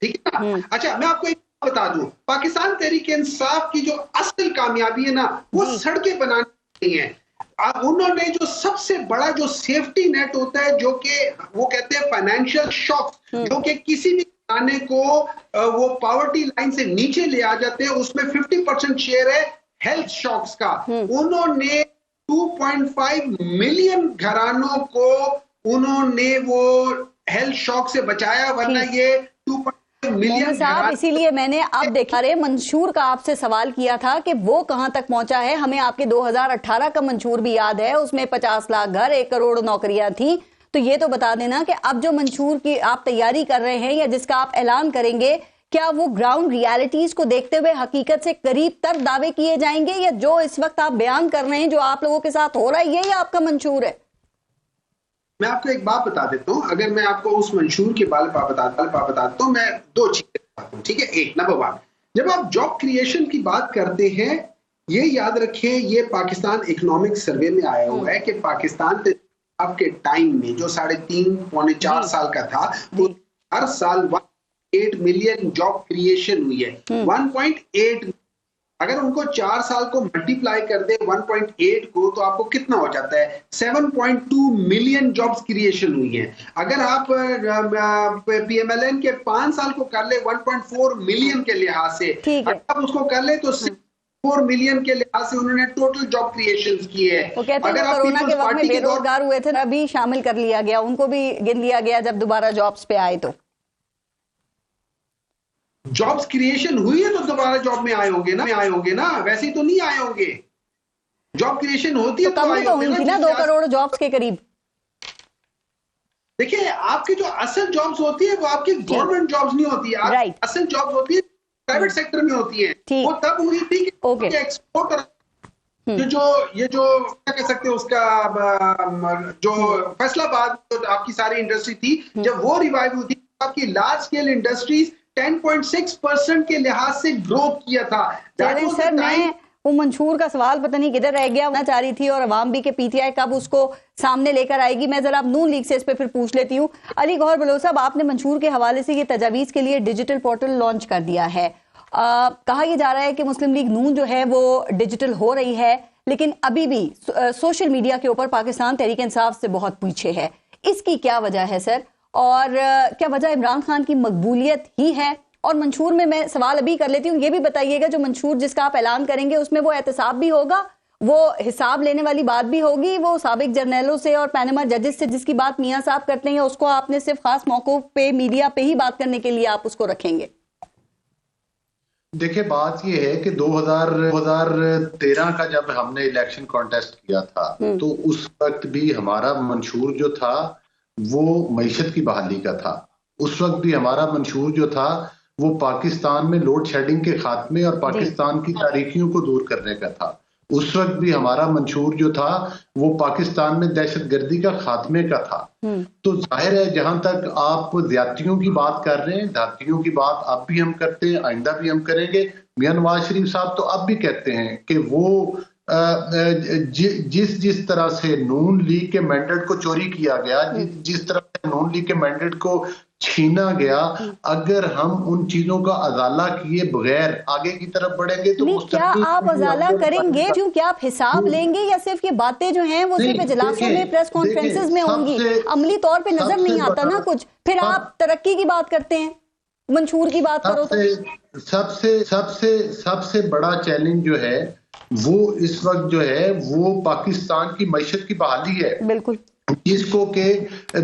ठीक है ना? अच्छा, मैं आपको एक बात बता दूं, पाकिस्तान तहरीक इंसाफ की जो असल कामयाबी है ना, वो सड़कें बनाने नहीं है। अब उन्होंने जो सबसे बड़ा जो सेफ्टी नेट होता है, जो कि वो कहते हैं फाइनेंशियल शॉक, जो कि किसी भी घराने को वो पॉवर्टी लाइन से नीचे ले आ जाते हैं, उसमें 50% शेयर है हेल्थ शॉक्स का। उन्होंने 2.5 मिलियन घरानों को उन्होंने वो हेल्थ शॉक से बचाया, वरना ये 2.5 मिलियन साहब, इसीलिए मैंने अब देखा रे मंशूर का आपसे सवाल किया था कि वो कहां तक पहुंचा है। हमें आपके 2018 का मंशूर भी याद है, उसमें 50 लाख घर, 1 करोड़ नौकरियां थी। तो ये तो बता देना कि अब जो मंशूर की आप तैयारी कर रहे हैं या जिसका आप ऐलान करेंगे, क्या वो ग्राउंड रियलिटीज को देखते हुए हकीकत से करीब तर दावे किए जाएंगे, या जो इस वक्त आप बयान कर रहे हैं जो आप लोगों के साथ हो रहा है यही आपका मंशूर है? मैं आपको एक बात बता देता हूं, अगर मैं आपको उस मंशूर के बारे में बताता हूं, मैं 2 चीजें बताता हूं, ठीक है। एक, नंबर 1, जब आप जॉब क्रिएशन की बात करते हैं, ये याद रखें, ये पाकिस्तान इकोनॉमिक सर्वे में आया हुआ है कि पाकिस्तान आपके टाइम में जो 3.5 पौने 4 साल का था, वो हर साल 1.8 मिलियन जॉब क्रिएशन हुई है। 1.8, अगर उनको 4 साल को मल्टीप्लाई कर दे 1.8 को, तो आपको कितना हो जाता है? 7.2 मिलियन जॉब्स क्रिएशन हुई है। अगर आप पीएमएलएन के 5 साल को कर ले 1.4 मिलियन के लिहाज से, अगर आप उसको कर ले तो 4 मिलियन के लिहाज से उन्होंने टोटल जॉब क्रिएशन की है। वो कहते हैं कोरोना के वक्त में बेरोजगार हुए थे, अभी शामिल कर लिया गया, उनको भी गिन लिया गया जब दोबारा जॉब्स पे आए। तो जॉब्स क्रिएशन हुई है तो दोबारा जॉब में आए होंगे ना, वैसे तो नहीं आए होंगे। जॉब क्रिएशन होती है तो कम तो हुई थी ना, 2 करोड़ जॉब्स के करीब। देखिए, आपकी जो असल जॉब्स होती है वो आपकी गवर्नमेंट जॉब्स नहीं होती है, असल जॉब्स होती है प्राइवेट सेक्टर में होती है। वो तब हुई थी कि एक्सपोर्ट और ये जो क्या कह सकते हैं उसका, जो फैसलाबाद जो आपकी सारी इंडस्ट्री थी, जब वो रिवाइव हुई थी, आपकी लार्ज स्केल इंडस्ट्रीज 10.6% के लिहाज से ग्रोथ किया था। सर, मैं वो मंशूर का सवाल पता नहीं किधर रह गया, मैं चाह रही थी, और अवाम भी के पीटीआई कब उसको सामने लेकर आएगी। मैं जरा नून लीग से इस पे फिर पूछ लेती हूँ। अली गौहर बलोच साहब, आपने मंशूर के हवाले से ये तजावीज के लिए डिजिटल पोर्टल लॉन्च कर दिया है। कहा यह जा रहा है कि मुस्लिम लीग नून जो है वो डिजिटल हो रही है, लेकिन अभी भी सोशल मीडिया के ऊपर पाकिस्तान तहरीक इंसाफ से बहुत पीछे है। इसकी क्या वजह है सर, और क्या वजह इमरान खान की मकबूलियत ही है? और मंशूर में मैं सवाल अभी कर लेती हूँ, ये भी बताइएगा जो मंशूर जिसका आप ऐलान करेंगे उसमें वो एहतसाब भी होगा, वो हिसाब लेने वाली बात भी होगी, वो साबिक जर्नैलों से और पैनामा जजेस से जिसकी बात मियां साहब करते हैं, उसको आपने सिर्फ खास मौकों पे मीडिया पे ही बात करने के लिए आप उसको रखेंगे? देखिए, बात ये है कि 2013 का जब हमने इलेक्शन कॉन्टेस्ट किया था, तो उस वक्त भी हमारा मंशूर जो था वो मईशत की बहाली का था। उस वक्त भी हमारा मंशूर जो था वो पाकिस्तान में लोड शेडिंग के खात्मे और पाकिस्तान की तारीखियों को दूर करने का था। उस वक्त भी हमारा मंशूर जो था वो पाकिस्तान में दहशतगर्दी का खात्मे का था। तो जाहिर है, जहां तक आप ज्यादतियों की बात कर रहे हैं, ज्यादतियों की बात अब भी हम करते हैं, आइंदा भी हम करेंगे। मियां नवाज शरीफ साहब तो अब भी कहते हैं कि वो जिस तरह से नून लीग के मैंडेट को चोरी किया गया, जिस तरह से नून लीग के मैंडेट को छीना गया, अगर हम उन चीजों का अजाला किए बगैर आगे की तरफ बढ़ेंगे तो क्या आप अजाला करेंगे, क्यों क्या आप हिसाब लेंगे, या सिर्फ ये बातें जो हैं वो सिर्फ इजलासों में, प्रेस कॉन्फ्रेंसेस में होंगी, अमली तौर पे नजर नहीं आता ना कुछ? फिर आप तरक्की की बात करते हैं, मंशूर की बात करो तो सबसे बड़ा चैलेंज जो है वो इस वक्त जो है वो पाकिस्तान की मईशत की बहाली है। बिल्कुल, जिसको के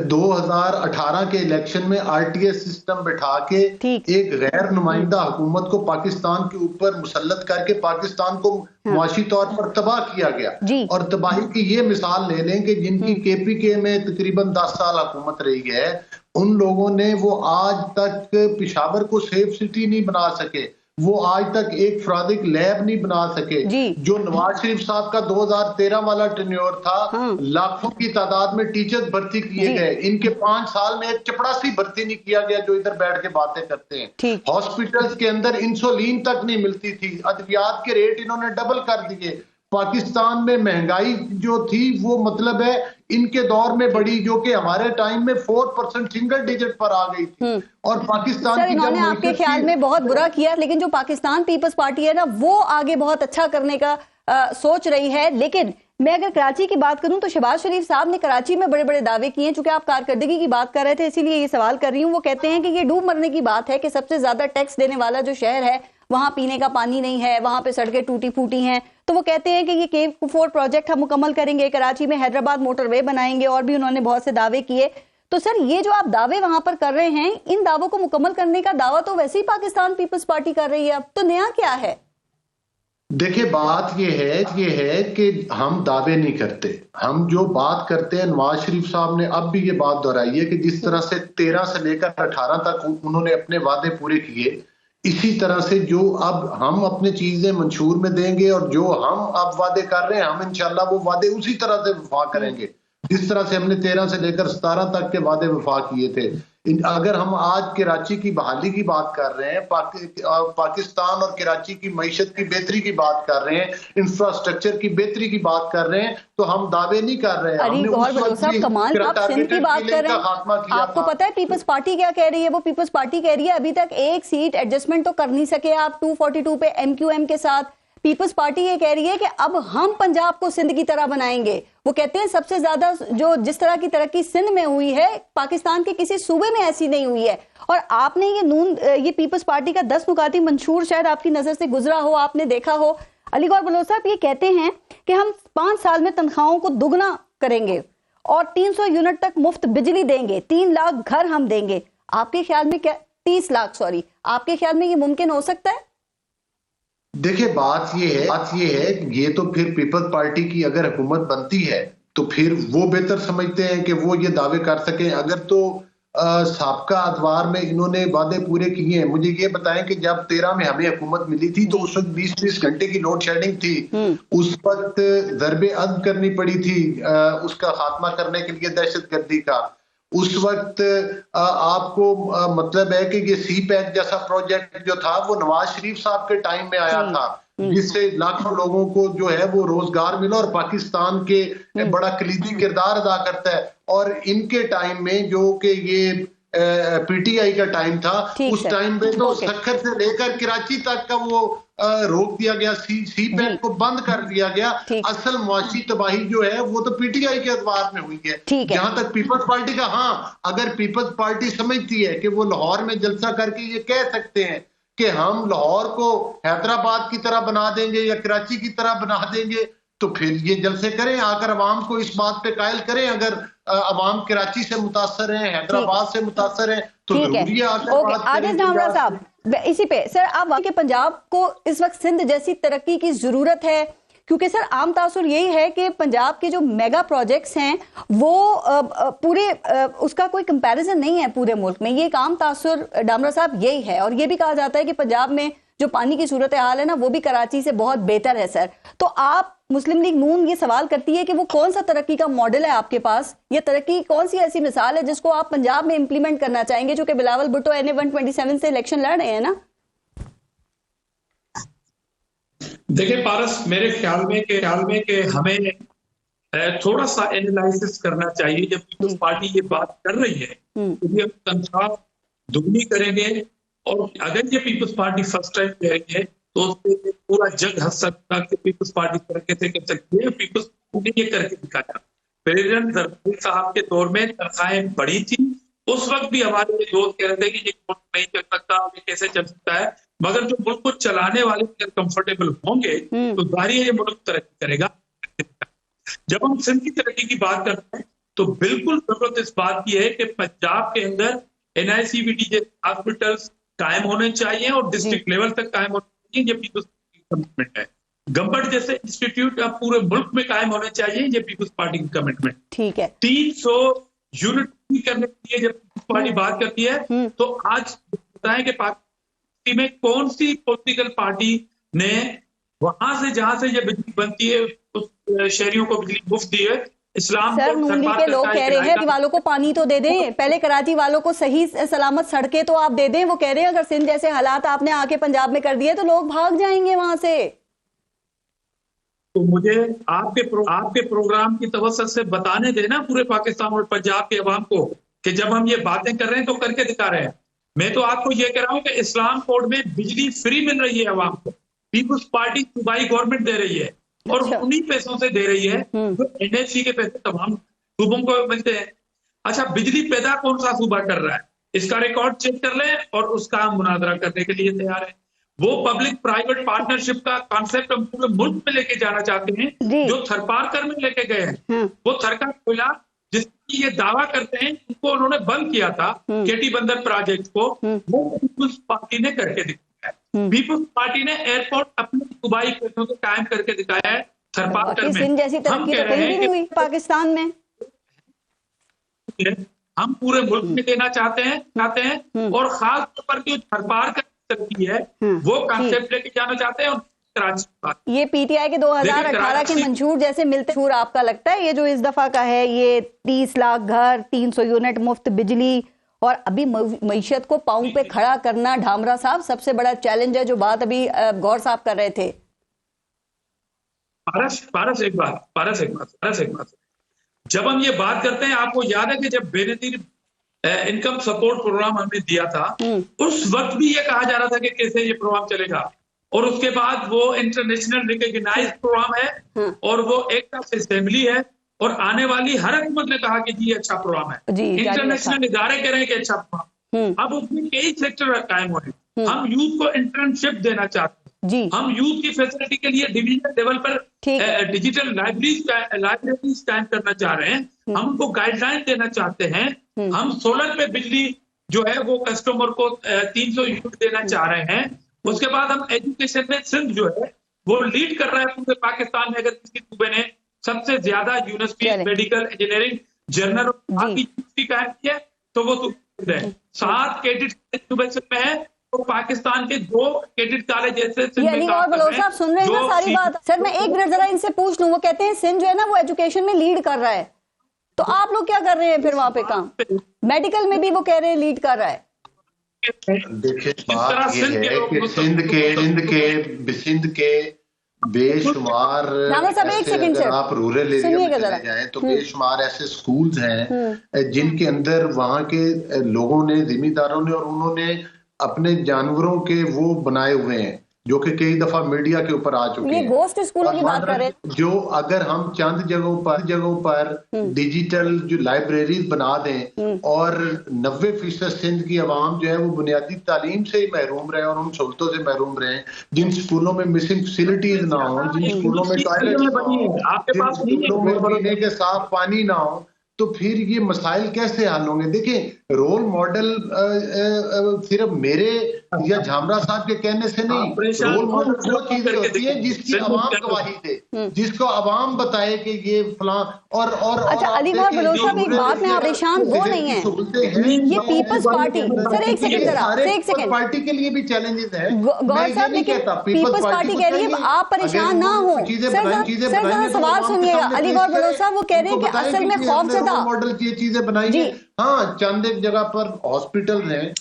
2018 के इलेक्शन में आरटीएस सिस्टम बैठा के एक गैर नुमाइंदा हुकूमत को पाकिस्तान के ऊपर मुसल्लत करके पाकिस्तान को मुआशी तौर पर तबाह किया गया। और तबाही की ये मिसाल ले लें कि जिनकी केपीके में तकरीबन 10 साल हुकूमत रही है, उन लोगों ने वो आज तक पेशावर को सेफ सिटी नहीं बना सके, वो आज तक एक फरादिक लैब नहीं बना सके। जो नवाज शरीफ साहब का 2013 वाला टेन्योर था, लाखों की तादाद में टीचर्स भर्ती किए गए, इनके 5 साल में एक चपड़ासी भर्ती नहीं किया गया जो इधर बैठ के बातें करते हैं। हॉस्पिटल्स के अंदर इंसुलिन तक नहीं मिलती थी, अद्वियात के रेट इन्होंने डबल कर दिए, पाकिस्तान में महंगाई जो थी वो मतलब है इनके दौर में बढ़ी, जो कि हमारे टाइम में 4% सिंगल डिजिट पर आ गई थी। और पाकिस्तान सर, इन्होंने आपके ख्याल में बहुत बुरा किया, लेकिन जो पाकिस्तान पीपल्स पार्टी है ना, वो आगे बहुत अच्छा करने का सोच रही है। लेकिन मैं अगर कराची की बात करूं तो शहबाज शरीफ साहब ने कराची में बड़े बड़े दावे किए हैं। चूंकि आप कारकर्दगी की बात कर रहे थे, इसीलिए ये सवाल कर रही हूं। वो कहते हैं कि ये डूब मरने की बात है कि सबसे ज्यादा टैक्स देने वाला जो शहर है वहां पीने का पानी नहीं है, वहां पे सड़कें टूटी फूटी हैं। तो वो कहते हैं कि ये K4 प्रोजेक्ट हम मुकम्मल करेंगे, कराची में हैदराबाद मोटरवे बनाएंगे, और भी उन्होंने बहुत से दावे किए। तो सर, ये जो आप दावे वहां पर कर रहे हैं, इन दावों को मुकम्मल करने का दावा तो वैसे ही पाकिस्तान पीपल्स पार्टी कर रही है, अब तो नया क्या है? देखिए, बात ये है कि हम दावे नहीं करते, हम जो बात करते हैं, नवाज शरीफ साहब ने अब भी ये बात दोहराई है कि जिस तरह से 13 से लेकर 18 तक उन्होंने अपने वादे पूरे किए, इसी तरह से जो अब हम अपने चीजें मंशूर में देंगे और जो हम अब वादे कर रहे हैं, हम इंशाल्लाह वो वादे उसी तरह से वफा करेंगे जिस तरह से हमने 13 से लेकर 17 तक के वादे वफा किए थे। अगर हम आज कराची की बहाली की बात कर रहे हैं, पाकिस्तान और कराची की मईशत की बेहतरी की बात कर रहे हैं, इंफ्रास्ट्रक्चर की बेहतरी की बात कर रहे हैं, तो हम दावे नहीं कर रहे हैं। कमाल, आप सिंध की बात कर रहे हैं। आपको पता है पीपल्स पार्टी क्या कह रही है? वो पीपल्स पार्टी कह रही है अभी तक एक सीट एडजस्टमेंट तो कर नहीं सके आप 242 पे MQM के साथ। पीपल्स पार्टी ये कह रही है कि अब हम पंजाब को सिंध की तरह बनाएंगे। वो कहते हैं सबसे ज्यादा जो जिस तरह की तरक्की सिंध में हुई है, पाकिस्तान के किसी सूबे में ऐसी नहीं हुई है। और आपने ये पीपल्स पार्टी का 10 नुकाती मंशूर शायद आपकी नजर से गुजरा हो, आपने देखा हो। अली गौहर बलोच साहब ये कहते हैं कि हम 5 साल में तनख्वाहों को दुगना करेंगे और 300 यूनिट तक मुफ्त बिजली देंगे, 3 लाख घर हम देंगे। आपके ख्याल में क्या 30 लाख सॉरी, आपके ख्याल में ये मुमकिन हो सकता है? देखिए, बात ये है ये तो फिर पीपल्स पार्टी की अगर हुकूमत बनती है तो फिर वो बेहतर समझते हैं कि वो ये दावे कर सकें। अगर तो साबका अदवार में इन्होंने वादे पूरे किए हैं, मुझे ये बताएं कि जब 13 में हमें हुकूमत मिली थी तो उस वक्त 20-20 घंटे की लोड शेडिंग थी। उस वक्त ज़रबे अद करनी पड़ी थी उसका खात्मा करने के लिए, दहशतगर्दी का। उस वक्त आपको मतलब है कि ये CPEC जैसा प्रोजेक्ट जो था वो नवाज शरीफ साहब के टाइम में आया था, जिससे लाखों लोगों को जो है वो रोजगार मिला और पाकिस्तान के बड़ा कलीदी किरदार अदा करता है। और इनके टाइम में जो कि ये PTI का टाइम था, उस टाइम में तो सक्खर से लेकर कराची तक का वो रोक दिया गया, CPEC को बंद कर दिया गया। असल मुआशी तबाही जो है वो तो PTI के अदवार में हुई है। जहां तक पीपल्स पार्टी का, हाँ, अगर पीपल्स पार्टी समझती है कि वो लाहौर में जलसा करके ये कह सकते हैं कि हम लाहौर को हैदराबाद की तरह बना देंगे या कराची की तरह बना देंगे, तो फिर ये जलसे करें, आकर अवाम को इस बात पे कायल करें। अगर अवाम कराची से मुतासर हैं, हैदराबाद से मुतासर हैं, तो जरूरी है आदिल साहब इसी पे। सर, आप के पंजाब को इस वक्त सिंध जैसी तरक्की की जरूरत है, क्योंकि सर आम तासुर यही है कि पंजाब के जो मेगा प्रोजेक्ट्स हैं वो पूरे उसका कोई कंपैरिजन नहीं है पूरे मुल्क में। ये एक आम तासुर डामरा साहब यही है। और ये भी कहा जाता है कि पंजाब में जो पानी की सूरत हाल है ना, वो भी कराची से बहुत बेहतर है। सर, तो आप मुस्लिम लीग नून ये सवाल करती है कि वो कौन सा तरक्की का मॉडल है आपके पास, ये तरक्की कौन सी ऐसी मिसाल है जिसको आप पंजाब में इंप्लीमेंट करना चाहेंगे, जो कि बिलावल भुट्टो NA 127 से इलेक्शन लड़ रहे हैं ना? देखिए पारस, मेरे ख्याल में कि हमें थोड़ा सा एनालिसिस करना चाहिए। जब पीपल्स पार्टी ये बात कर रही है कि हम तनख्वाह दुगनी करेंगे, और अगर ये पीपल्स पार्टी फर्स्ट टाइम करेंगे तो उससे पूरा जग हंस सकता कि पीपल्स पार्टी तरक्की से कर सकती है। पीपल्स पार्टी ने ये करके दिखाया। प्रेसिडेंट जरदारी साहब के दौर में तनख्वाहें बढ़ी थी, उस वक्त भी हमारे दोस्त कह रहे थे कि ये मुल्क नहीं चल सकता, ये कैसे चल सकता है। मगर जो मुल्क को चलाने वाले अगर कंफर्टेबल होंगे तो जाहिर है ये मुल्क तरक्की करेगा। जब हम सिंध की तरक्की की बात करते हैं तो बिल्कुल जरूरत इस बात की है कि पंजाब के अंदर NICVT के हॉस्पिटल्स कायम होने चाहिए और डिस्ट्रिक्ट लेवल तक कायम होने चाहिए। ये पीपल्स कमिटमेंट है। गंबट जैसे इंस्टीट्यूट अब पूरे मुल्क में कायम होने चाहिए, ये पीपल्स पार्टी की कमिटमेंट। ठीक है। 300 यूनिट करने के लिए जब पीपल्स पार्टी बात करती है तो आज बताएं कि पाकिस्तान में कौन सी पॉलिटिकल पार्टी ने वहां से जहां से ये बिजली बनती है उस शहरियों को बिजली मुफ्त दी है। इस्लाम सर, नून लीग के लोग कह रहे हैं कि वालों को पानी तो दे दें, पहले कराची वालों को सही सलामत सड़कें तो आप दे दें। वो कह रहे हैं अगर सिंध जैसे हालात आपने आके पंजाब में कर दिए तो लोग भाग जाएंगे वहां से। तो मुझे आपके प्रोग्राम की तवज्जो से बताने देना पूरे पाकिस्तान और पंजाब के अवाम को कि जब हम ये बातें कर रहे हैं तो करके दिखा रहे हैं। मैं तो आपको ये कह रहा हूँ कि इस्लाम कोड में बिजली फ्री मिल रही है अवाम को, पीपुल्स पार्टी सूबाई गवर्नमेंट दे रही है और उन्हीं पैसों से दे रही है जो NHC के पैसे तमाम सूबों को मिलते हैं। अच्छा, बिजली पैदा कौन सा सूबा कर रहा है, इसका रिकॉर्ड चेक कर लें और उसका हम मुनाजरा करने के लिए तैयार है। वो पब्लिक प्राइवेट पार्टनरशिप का कॉन्सेप्ट हम पूरे मुल्क में लेके जाना चाहते हैं, जो थरपारकर में लेके गए हैं। वो थरका कोयला जिसकी ये दावा करते हैं, उनको उन्होंने बंद किया था केटी बंदर प्रोजेक्ट को, वो पीपुल्स पार्टी ने करके दिखाया है। पीपुल्स पार्टी ने एयरपोर्ट अपने सूबाई पैसों से कायम करके दिखाया है थरपारकर में। जैसी तरक्की तो कहीं भी नहीं हुई पाकिस्तान में। हम पूरे मुल्क में देना चाहते हैं और खास तौर पर जो थरपारकर तरक्की है वो कॉन्सेप्ट लेके जाना चाहते हैं। ये PTI के 2018 के मंशूर जैसे मिलते हुए आपका लगता है ये जो इस दफा का है, ये 30 लाख घर, 300 यूनिट मुफ्त बिजली और अभी मईशत को पांव पे खड़ा करना, ढामरा साहब सबसे बड़ा चैलेंज है, जो बात अभी गौर साहब कर रहे थे। पारस एक बात, जब हम ये बात करते हैं, आपको याद है कि जब बेनजीर इनकम सपोर्ट प्रोग्राम हमने दिया था, उस वक्त भी ये कहा जा रहा था कि कैसे ये प्रोग्राम चलेगा, और उसके बाद वो इंटरनेशनल रिकॉग्नाइज्ड प्रोग्राम है और वो एक्ट ऑफ असेंबली है और आने वाली हर हुकूमत ने कहा कि जी अच्छा प्रोग्राम है, इंटरनेशनल इदारे कह रहे हैं कि अच्छा प्रोग्राम। अब उसमें कई सेक्टर कायम हो रहे हैं। हम यूथ को इंटर्नशिप देना चाहते हैं, हम यूथ की फैसिलिटी के लिए डिवीजन लेवल पर डिजिटल लाइब्रेरीज कायम करना चाह रहे हैं, हम उनको गाइडलाइन देना चाहते हैं, हम सोलर पे बिजली जो है वो कस्टमर को 300 यूनिट देना चाह रहे हैं। उसके बाद हम एजुकेशन में सिंध जो है वो लीड कर रहा है पूरे पाकिस्तान में। अगर किसी सूबे ने सबसे ज्यादा यूनिवर्सिटी, मेडिकल, इंजीनियरिंग, जर्नल और यूनिवर्सिटी कायम की है तो वो सिंध है। 7 कैडेट सूबे में है, तो पाकिस्तान के 2 कैडेट कॉलेज ऐसे साहब सुन रहे हैं ना सारी बात। सर मैं एक मिनट जरा इनसे पूछ लूं, वो कहते हैं सिंध जो है ना वो एजुकेशन में लीड कर रहा है, तो आप लोग क्या कर रहे हैं फिर वहां पे काम? मेडिकल में भी वो कह रहे हैं लीड कर रहा है। देखिए बात ये है कि सिंध के बेशुमार अगर आप रूरल एरिया में चले जाएं तो बेशुमार ऐसे स्कूल्स हैं जिनके अंदर वहां के लोगों ने, जिम्मेदारों ने, और उन्होंने अपने जानवरों के वो बनाए हुए हैं जो कि कई दफा मीडिया के ऊपर आ चुके हैं। घोस्ट स्कूलों की बात कर रहे हैं। जो अगर हम चंद जगहों पर डिजिटल जो लाइब्रेरीज बना दें और 90% सिंध की आवाम जो है वो बुनियादी तालीम से ही महरूम रहे और उन सहूलतों से महरूम रहे, जिन स्कूलों में मिसिंग फैसिलिटीज ना हो, जिन स्कूलों में टॉयलेट ना हो, जिन स्कूलों में पीने के साफ पानी ना हो, तो फिर ये मसाइल कैसे हल होंगे? देखिए रोल मॉडल सिर्फ मेरे या झामरा साहब के कहने से नहीं, रोल मॉडल वो चीज होती है जिसकी आवाम गवाही दे, जिसको आवाम बताए कि ये फलां और अच्छा अलीगढ़ बलोच साहब एक बात में आप परेशान वो नहीं है, ये पीपल्स पार्टी, सर एक सेकंड जरा, एक सेकंड, पार्टी के लिए भी चैलेंजेस है। गौर साहब लेकिन पीपल्स पार्टी कह रही है आप परेशान ना हो। सर सवाल सुनिएगा, अलीगढ़ बलोच साहब वो कह रहे हैं कि असल में खौफ मॉडल की चीजें बनाई। हाँ, चंद एक जगह पर हॉस्पिटल हैं,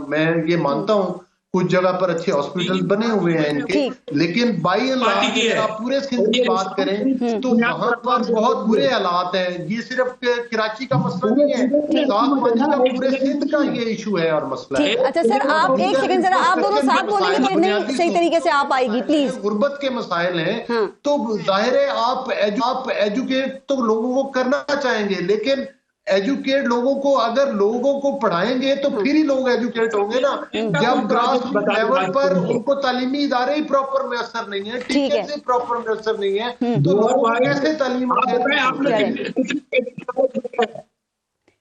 मैं ये मानता हूँ कुछ जगह पर अच्छे हॉस्पिटल बने हुए हैं इनके, लेकिन बाई एंड लार्ज आप पूरे सिंध की बात करें तो वहां पर बहुत बुरे हालात हैं। ये सिर्फ कराची का मसला नहीं है, पूरे सिंध का ये इशू है और मसला है। अच्छा सर आप एक सेकंड जरा, आप दोनों साथ बोलेंगे फिर नहीं सही तरीके से आप आएगी प्लीज। गुर्बत के मसाइल हैं तो जाहिर है आप एजुकेट तो लोगों को करना चाहेंगे, लेकिन एजुकेट लोगों को अगर लोगों को पढ़ाएंगे तो फिर ही लोग एजुकेट होंगे ना। जब ग्रास लेवल पर उनको तालीमी इदारे ही प्रॉपर मैसर नहीं है, टीचर्स ही प्रॉपर मैसर नहीं है, तो लोग कैसे तालीम?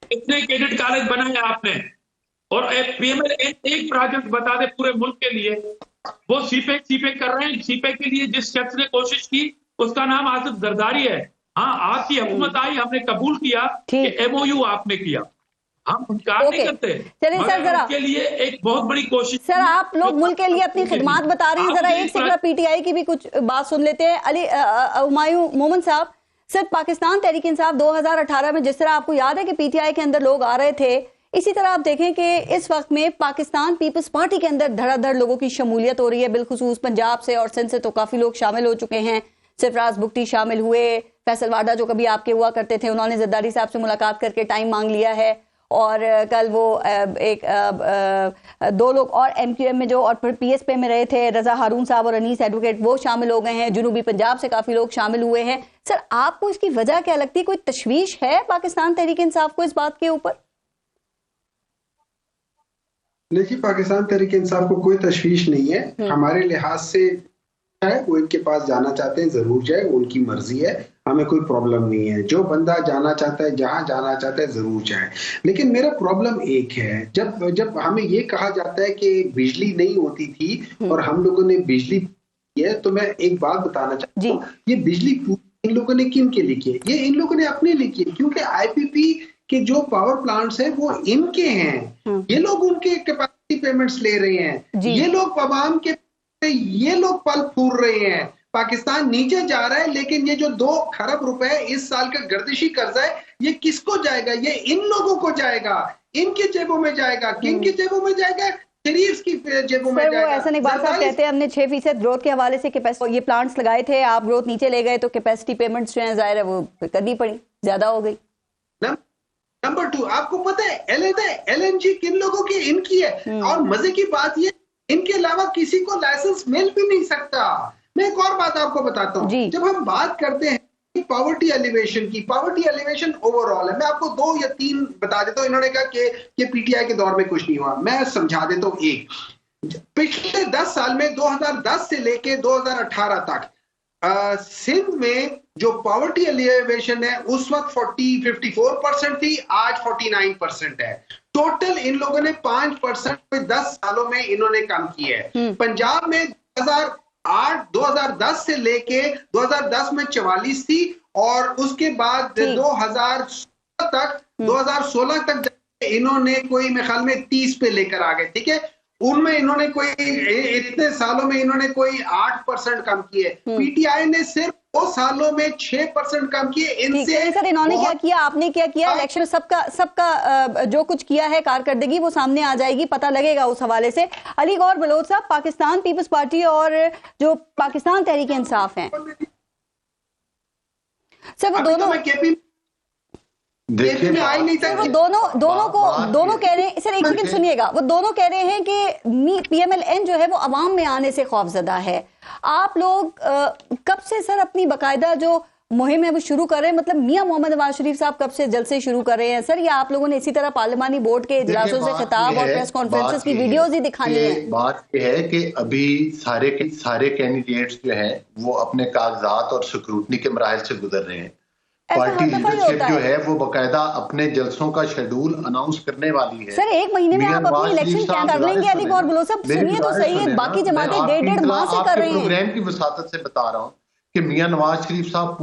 कितने कैडेट कॉलेज बनाए आपने? और PML एक प्रोजेक्ट बता दे पूरे मुल्क के लिए, वो सीपेक कर रहे हैं। सीपेक के लिए जिस शख्स ने कोशिश की उसका नाम आसिफ जरदारी है। हाँ, आपकी हुकूमत आई, हमने कबूल किया कि MOU आपने किया, हम इनकार नहीं करते। चलिए सर जरा के लिए एक बहुत बड़ी कोशिश। सर आप लोग मुल्क के लिए अपनी खिदमत बता रहे हैं, जरा एक सेकंड PTI की भी कुछ बात सुन लेते हैं। अली हुमायूं मोमन साहब, सर पाकिस्तान तहरीक इंसाफ 2018 में जिस तरह आपको याद है कि PTI के अंदर लोग आ रहे थे, इसी तरह आप देखें कि इस वक्त में पाकिस्तान पीपल्स पार्टी के अंदर धड़ाधड़ लोगों की शमूलियत हो रही है, बिलखुसूस पंजाब से और सिंध से तो काफी लोग शामिल हो चुके हैं। सरफराज बुगटी शामिल हुए, फैसल वाडा जो कभी आपके हुआ करते थे उन्होंने जरदारी साहब से मुलाकात करके टाइम मांग लिया है, और कल वो दो लोग और MQM में जो और फिर PSP में रहे थे, रजा हारून साहब और अनीस एडवोकेट, वो शामिल हो गए हैं। जुनूबी पंजाब से काफी लोग शामिल हुए हैं। सर, आपको इसकी वजह क्या लगती है? कोई तशवीश है पाकिस्तान तहरीक इंसाफ को इस बात के ऊपर? देखिए, पाकिस्तान तहरीक इंसाफ को कोई तशवीश नहीं है। हमारे लिहाज से है वो इनके पास जाना चाहते हैं जरूर जाए, उनकी मर्जी है, हमें कोई प्रॉब्लम नहीं है। जो बंदा जाना चाहता है, जहां जाना चाहता है, जरूर जाए। लेकिन मेरा प्रॉब्लम एक है, जब हमें ये कहा जाता है कि बिजली नहीं होती थी और हम लोगों ने बिजली की है, तो मैं एक बात बताना चाहता हूँ, ये बिजली इन लोगों ने किन के लिए की है? ये इन लोगों ने अपने लिए की है, क्योंकि IPP के जो पावर प्लांट्स हैं वो इनके हैं। ये लोग उनके कैपेसिटी पेमेंट्स ले रहे हैं, ये लोग अवाम के, ये लोग पल फूल रहे हैं। पाकिस्तान नीचे जा रहा है, लेकिन ये जो 2 खरब रुपए इस साल का गर्दिशी कर्जा है, ये किसको जाएगा? ये इन लोगों को जाएगा, इनकी जेबों में जाएगा। किन की जेबों में जाएगा? शरीफ की जेबों में जाएगा। एहसन इकबाल साहब कहते हैं हमने 6% ग्रोथ के हवाले से कैपेसिटी ये प्लांट्स लगाए थे, आप ग्रोथ नीचे ले गए तो कैपेसिटी पेमेंट्स जो है जाहिर है वो करनी पड़ी, ज्यादा हो गई। नंबर 2, आपको पता है LNG किन लोगों की? इनकी है। और मजे की बात ये, इनके अलावा किसी को लाइसेंस मिल भी नहीं सकता। मैं एक और बात आपको बताता हूँ, जब हम बात करते हैं पॉवर्टी एलिवेशन की, पॉवर्टी एलिवेशन ओवरऑल है। मैं आपको 2 या 3 बता देता हूँ। इन्होंने कहा कि PTI के दौर में कुछ नहीं हुआ, मैं समझा देता हूँ। एक, पिछले 10 साल में 2010 से लेके 2018 तक सिंध में जो पॉवर्टी एलिवेशन है उस वक्त 54% थी, आज 49% है। टोटल इन लोगों ने 5% 10 सालों में इन्होंने कम की है। पंजाब में 2010 से लेके 2010 में 44 थी, और उसके बाद 2016 तक इन्होंने कोई मेरे ख्याल में 30 पे लेकर आ गए। ठीक है, उनमें इन्होंने कोई इतने सालों में इन्होंने कोई 8% कम किए। PTI ने सिर्फ 2 सालों में 6% कम किए। इनसे सर इन्होंने क्या किया, आपने क्या किया? इलेक्शन सबका जो कुछ किया है कारकर्दगी वो सामने आ जाएगी, पता लगेगा उस हवाले से। अली गौर बलोच साहब, पाकिस्तान पीपल्स पार्टी और जो पाकिस्तान तहरीक इंसाफ है, सर वो दोनों देखिए, वो दोनों कह रहे हैं, सर एक सेकंड सुनिएगा, वो दोनों कह रहे हैं कि PMLN जो है वो अवाम में आने से खौफजदा है। आप लोग कब से सर अपनी बाकायदा जो मुहिम है वो शुरू कर रहे हैं? मतलब मियां मोहम्मद नवाज शरीफ साहब कब से जलसे शुरू कर रहे हैं सर, या आप लोगों ने इसी तरह पार्लिमानी बोर्ड के इजलासों से खिताब और प्रेस कॉन्फ्रेंसेस की वीडियोज ही दिखानी है? बात यह है कि अभी सारे कैंडिडेट्स जो हैं वो अपने कागजात और स्क्रूटनी के मराहल से गुजर रहे हैं। पार्टी लीडरशिप जो है वो बकायदा अपने जलसों का शेड्यूल अनाउंस करने वाली है। सर 1 महीने में आप अपनी इलेक्शन क्या कर लेंगे? अली गौर बलोच साहब सुनिए तो सही है, बाकी जमातें 1.5 माह से कर रहे हैं। प्रोग्राम की वसातत से बता रहा हूँ कि मियां नवाज शरीफ साहब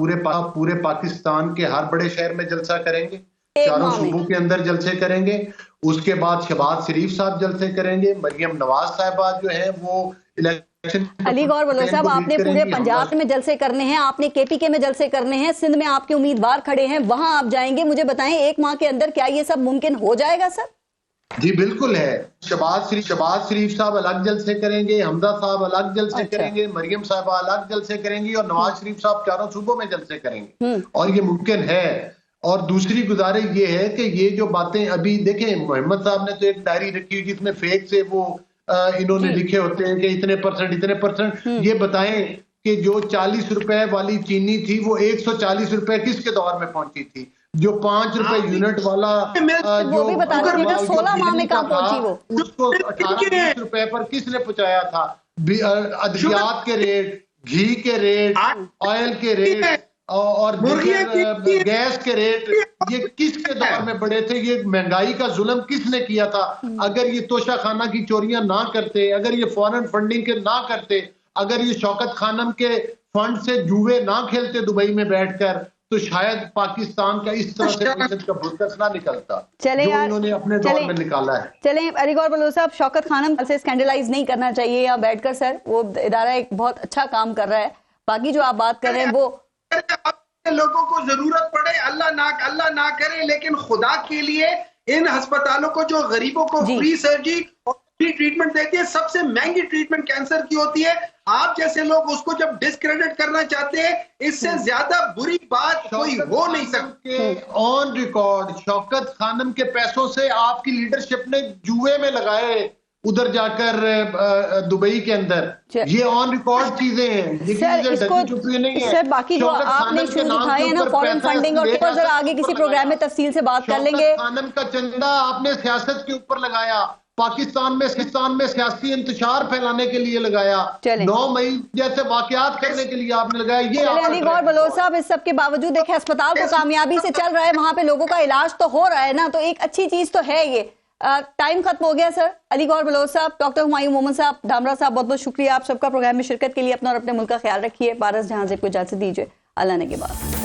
पूरे पाकिस्तान के हर बड़े शहर में जलसा करेंगे, चारों सूबों के अंदर जलसे करेंगे। उसके बाद शहबाज शरीफ साहब जलसे करेंगे, मरियम नवाज साहिबा जो है वो अली गौर बलोच साहब, आपने पूरे पंजाब में जलसे करने हैं, आपने KPK में जलसे करने हैं, सिंध में आपके उम्मीदवार खड़े हैं, वहां आप जाएंगे। मुझे बताएं 1 माह के अंदर क्या ये सब मुमकिन हो जाएगा सर? जी बिल्कुल है। शहबाज शरीफ साहब अलग जलसे करेंगे, हमजा साहब अलग जलसे करेंगे, मरियम साहिबा अलग जलसे करेंगी, और नवाज शरीफ साहब चारों सूबों में जलसे करेंगे, और ये मुमकिन है। और दूसरी गुजारिश ये है कि ये जो बातें अभी देखें, मोहम्मद साहब ने तो एक डायरी रखी हुई जिसमें फेक से वो इन्होंने लिखे होते हैं कि इतने परसेंट। ये बताएं कि जो 40 रुपए वाली चीनी थी वो 140 रुपए किसके दौर में पहुंची थी? जो 5 रुपए यूनिट वाला वो भी बता दीजिए, जब 16 माह में कहाँ पहुंची वो, उसको 18 रुपए पर किसने पहुंचाया था? अद्वियात के रेट, घी के रेट, ऑयल के रेट और गैस के रेट, ये किसके दौर में बढ़े थे? ये महंगाई का जुल्म किसने किया था? अगर ये तोशा खाना की चोरियां ना करते, अगर ये फॉरेन फंडिंग के ना करते, अगर ये शौकत खानम के फंड से जुए ना खेलते दुबई में बैठकर, तो शायद पाकिस्तान का इस तरह से का भुरकस ना निकलता चले जो इन्होंने अपने दौर में निकाला है। चलें अली गौर बलोच साहब, शौकत खानम से स्कैंडलाइज नहीं करना चाहिए यहाँ बैठकर सर, वो इदारा एक बहुत अच्छा काम कर रहा है। बाकी जो आप बात कर रहे हैं वो लोगों को जरूरत पड़े, अल्लाह ना करे, लेकिन खुदा के लिए इन अस्पतालों को, जो गरीबों को फ्री सर्जरी और फ्री ट्रीटमेंट देती है, सबसे महंगी ट्रीटमेंट कैंसर की होती है। आप जैसे लोग उसको जब डिस्क्रेडिट करना चाहते हैं, इससे ज्यादा बुरी बात कोई हो नहीं सकती। ऑन रिकॉर्ड शौकत खानम के पैसों से आपकी लीडरशिप ने जुए में लगाए उधर जाकर दुबई के अंदर, ये ऑन रिकॉर्ड चीजें हैं। सर इसको नहीं है। सर बाकी जो आपने इश्यूज उठाए हैं ना, फॉरेन फंडिंग और जरा आगे किसी प्रोग्राम में तफसील से बात कर लेंगे। खानम का चंदा आपने सियासत के ऊपर लगाया, पाकिस्तान में सियासी इंतशार फैलाने के लिए लगाया, 9 मई जैसे वाकयात करने के लिए आपने लगाया। ये अली गौर बलोच साहब, इस सब के बावजूद देखें अस्पताल तो कामयाबी से चल रहा है, वहां पे लोगों का इलाज तो हो रहा है ना, तो एक अच्छी चीज तो है ये। टाइम खत्म हो गया सर। अली गौर बलोच साहब, डॉक्टर हुमायूं मोहम्मद साहब, डामरा साहब, बहुत बहुत शुक्रिया आप सबका प्रोग्राम में शिरकत के लिए। अपना और अपने मुल्क का ख्याल रखिए। पारस जहां से को इजाजत दीजिए, अल्लाह ने के बाद।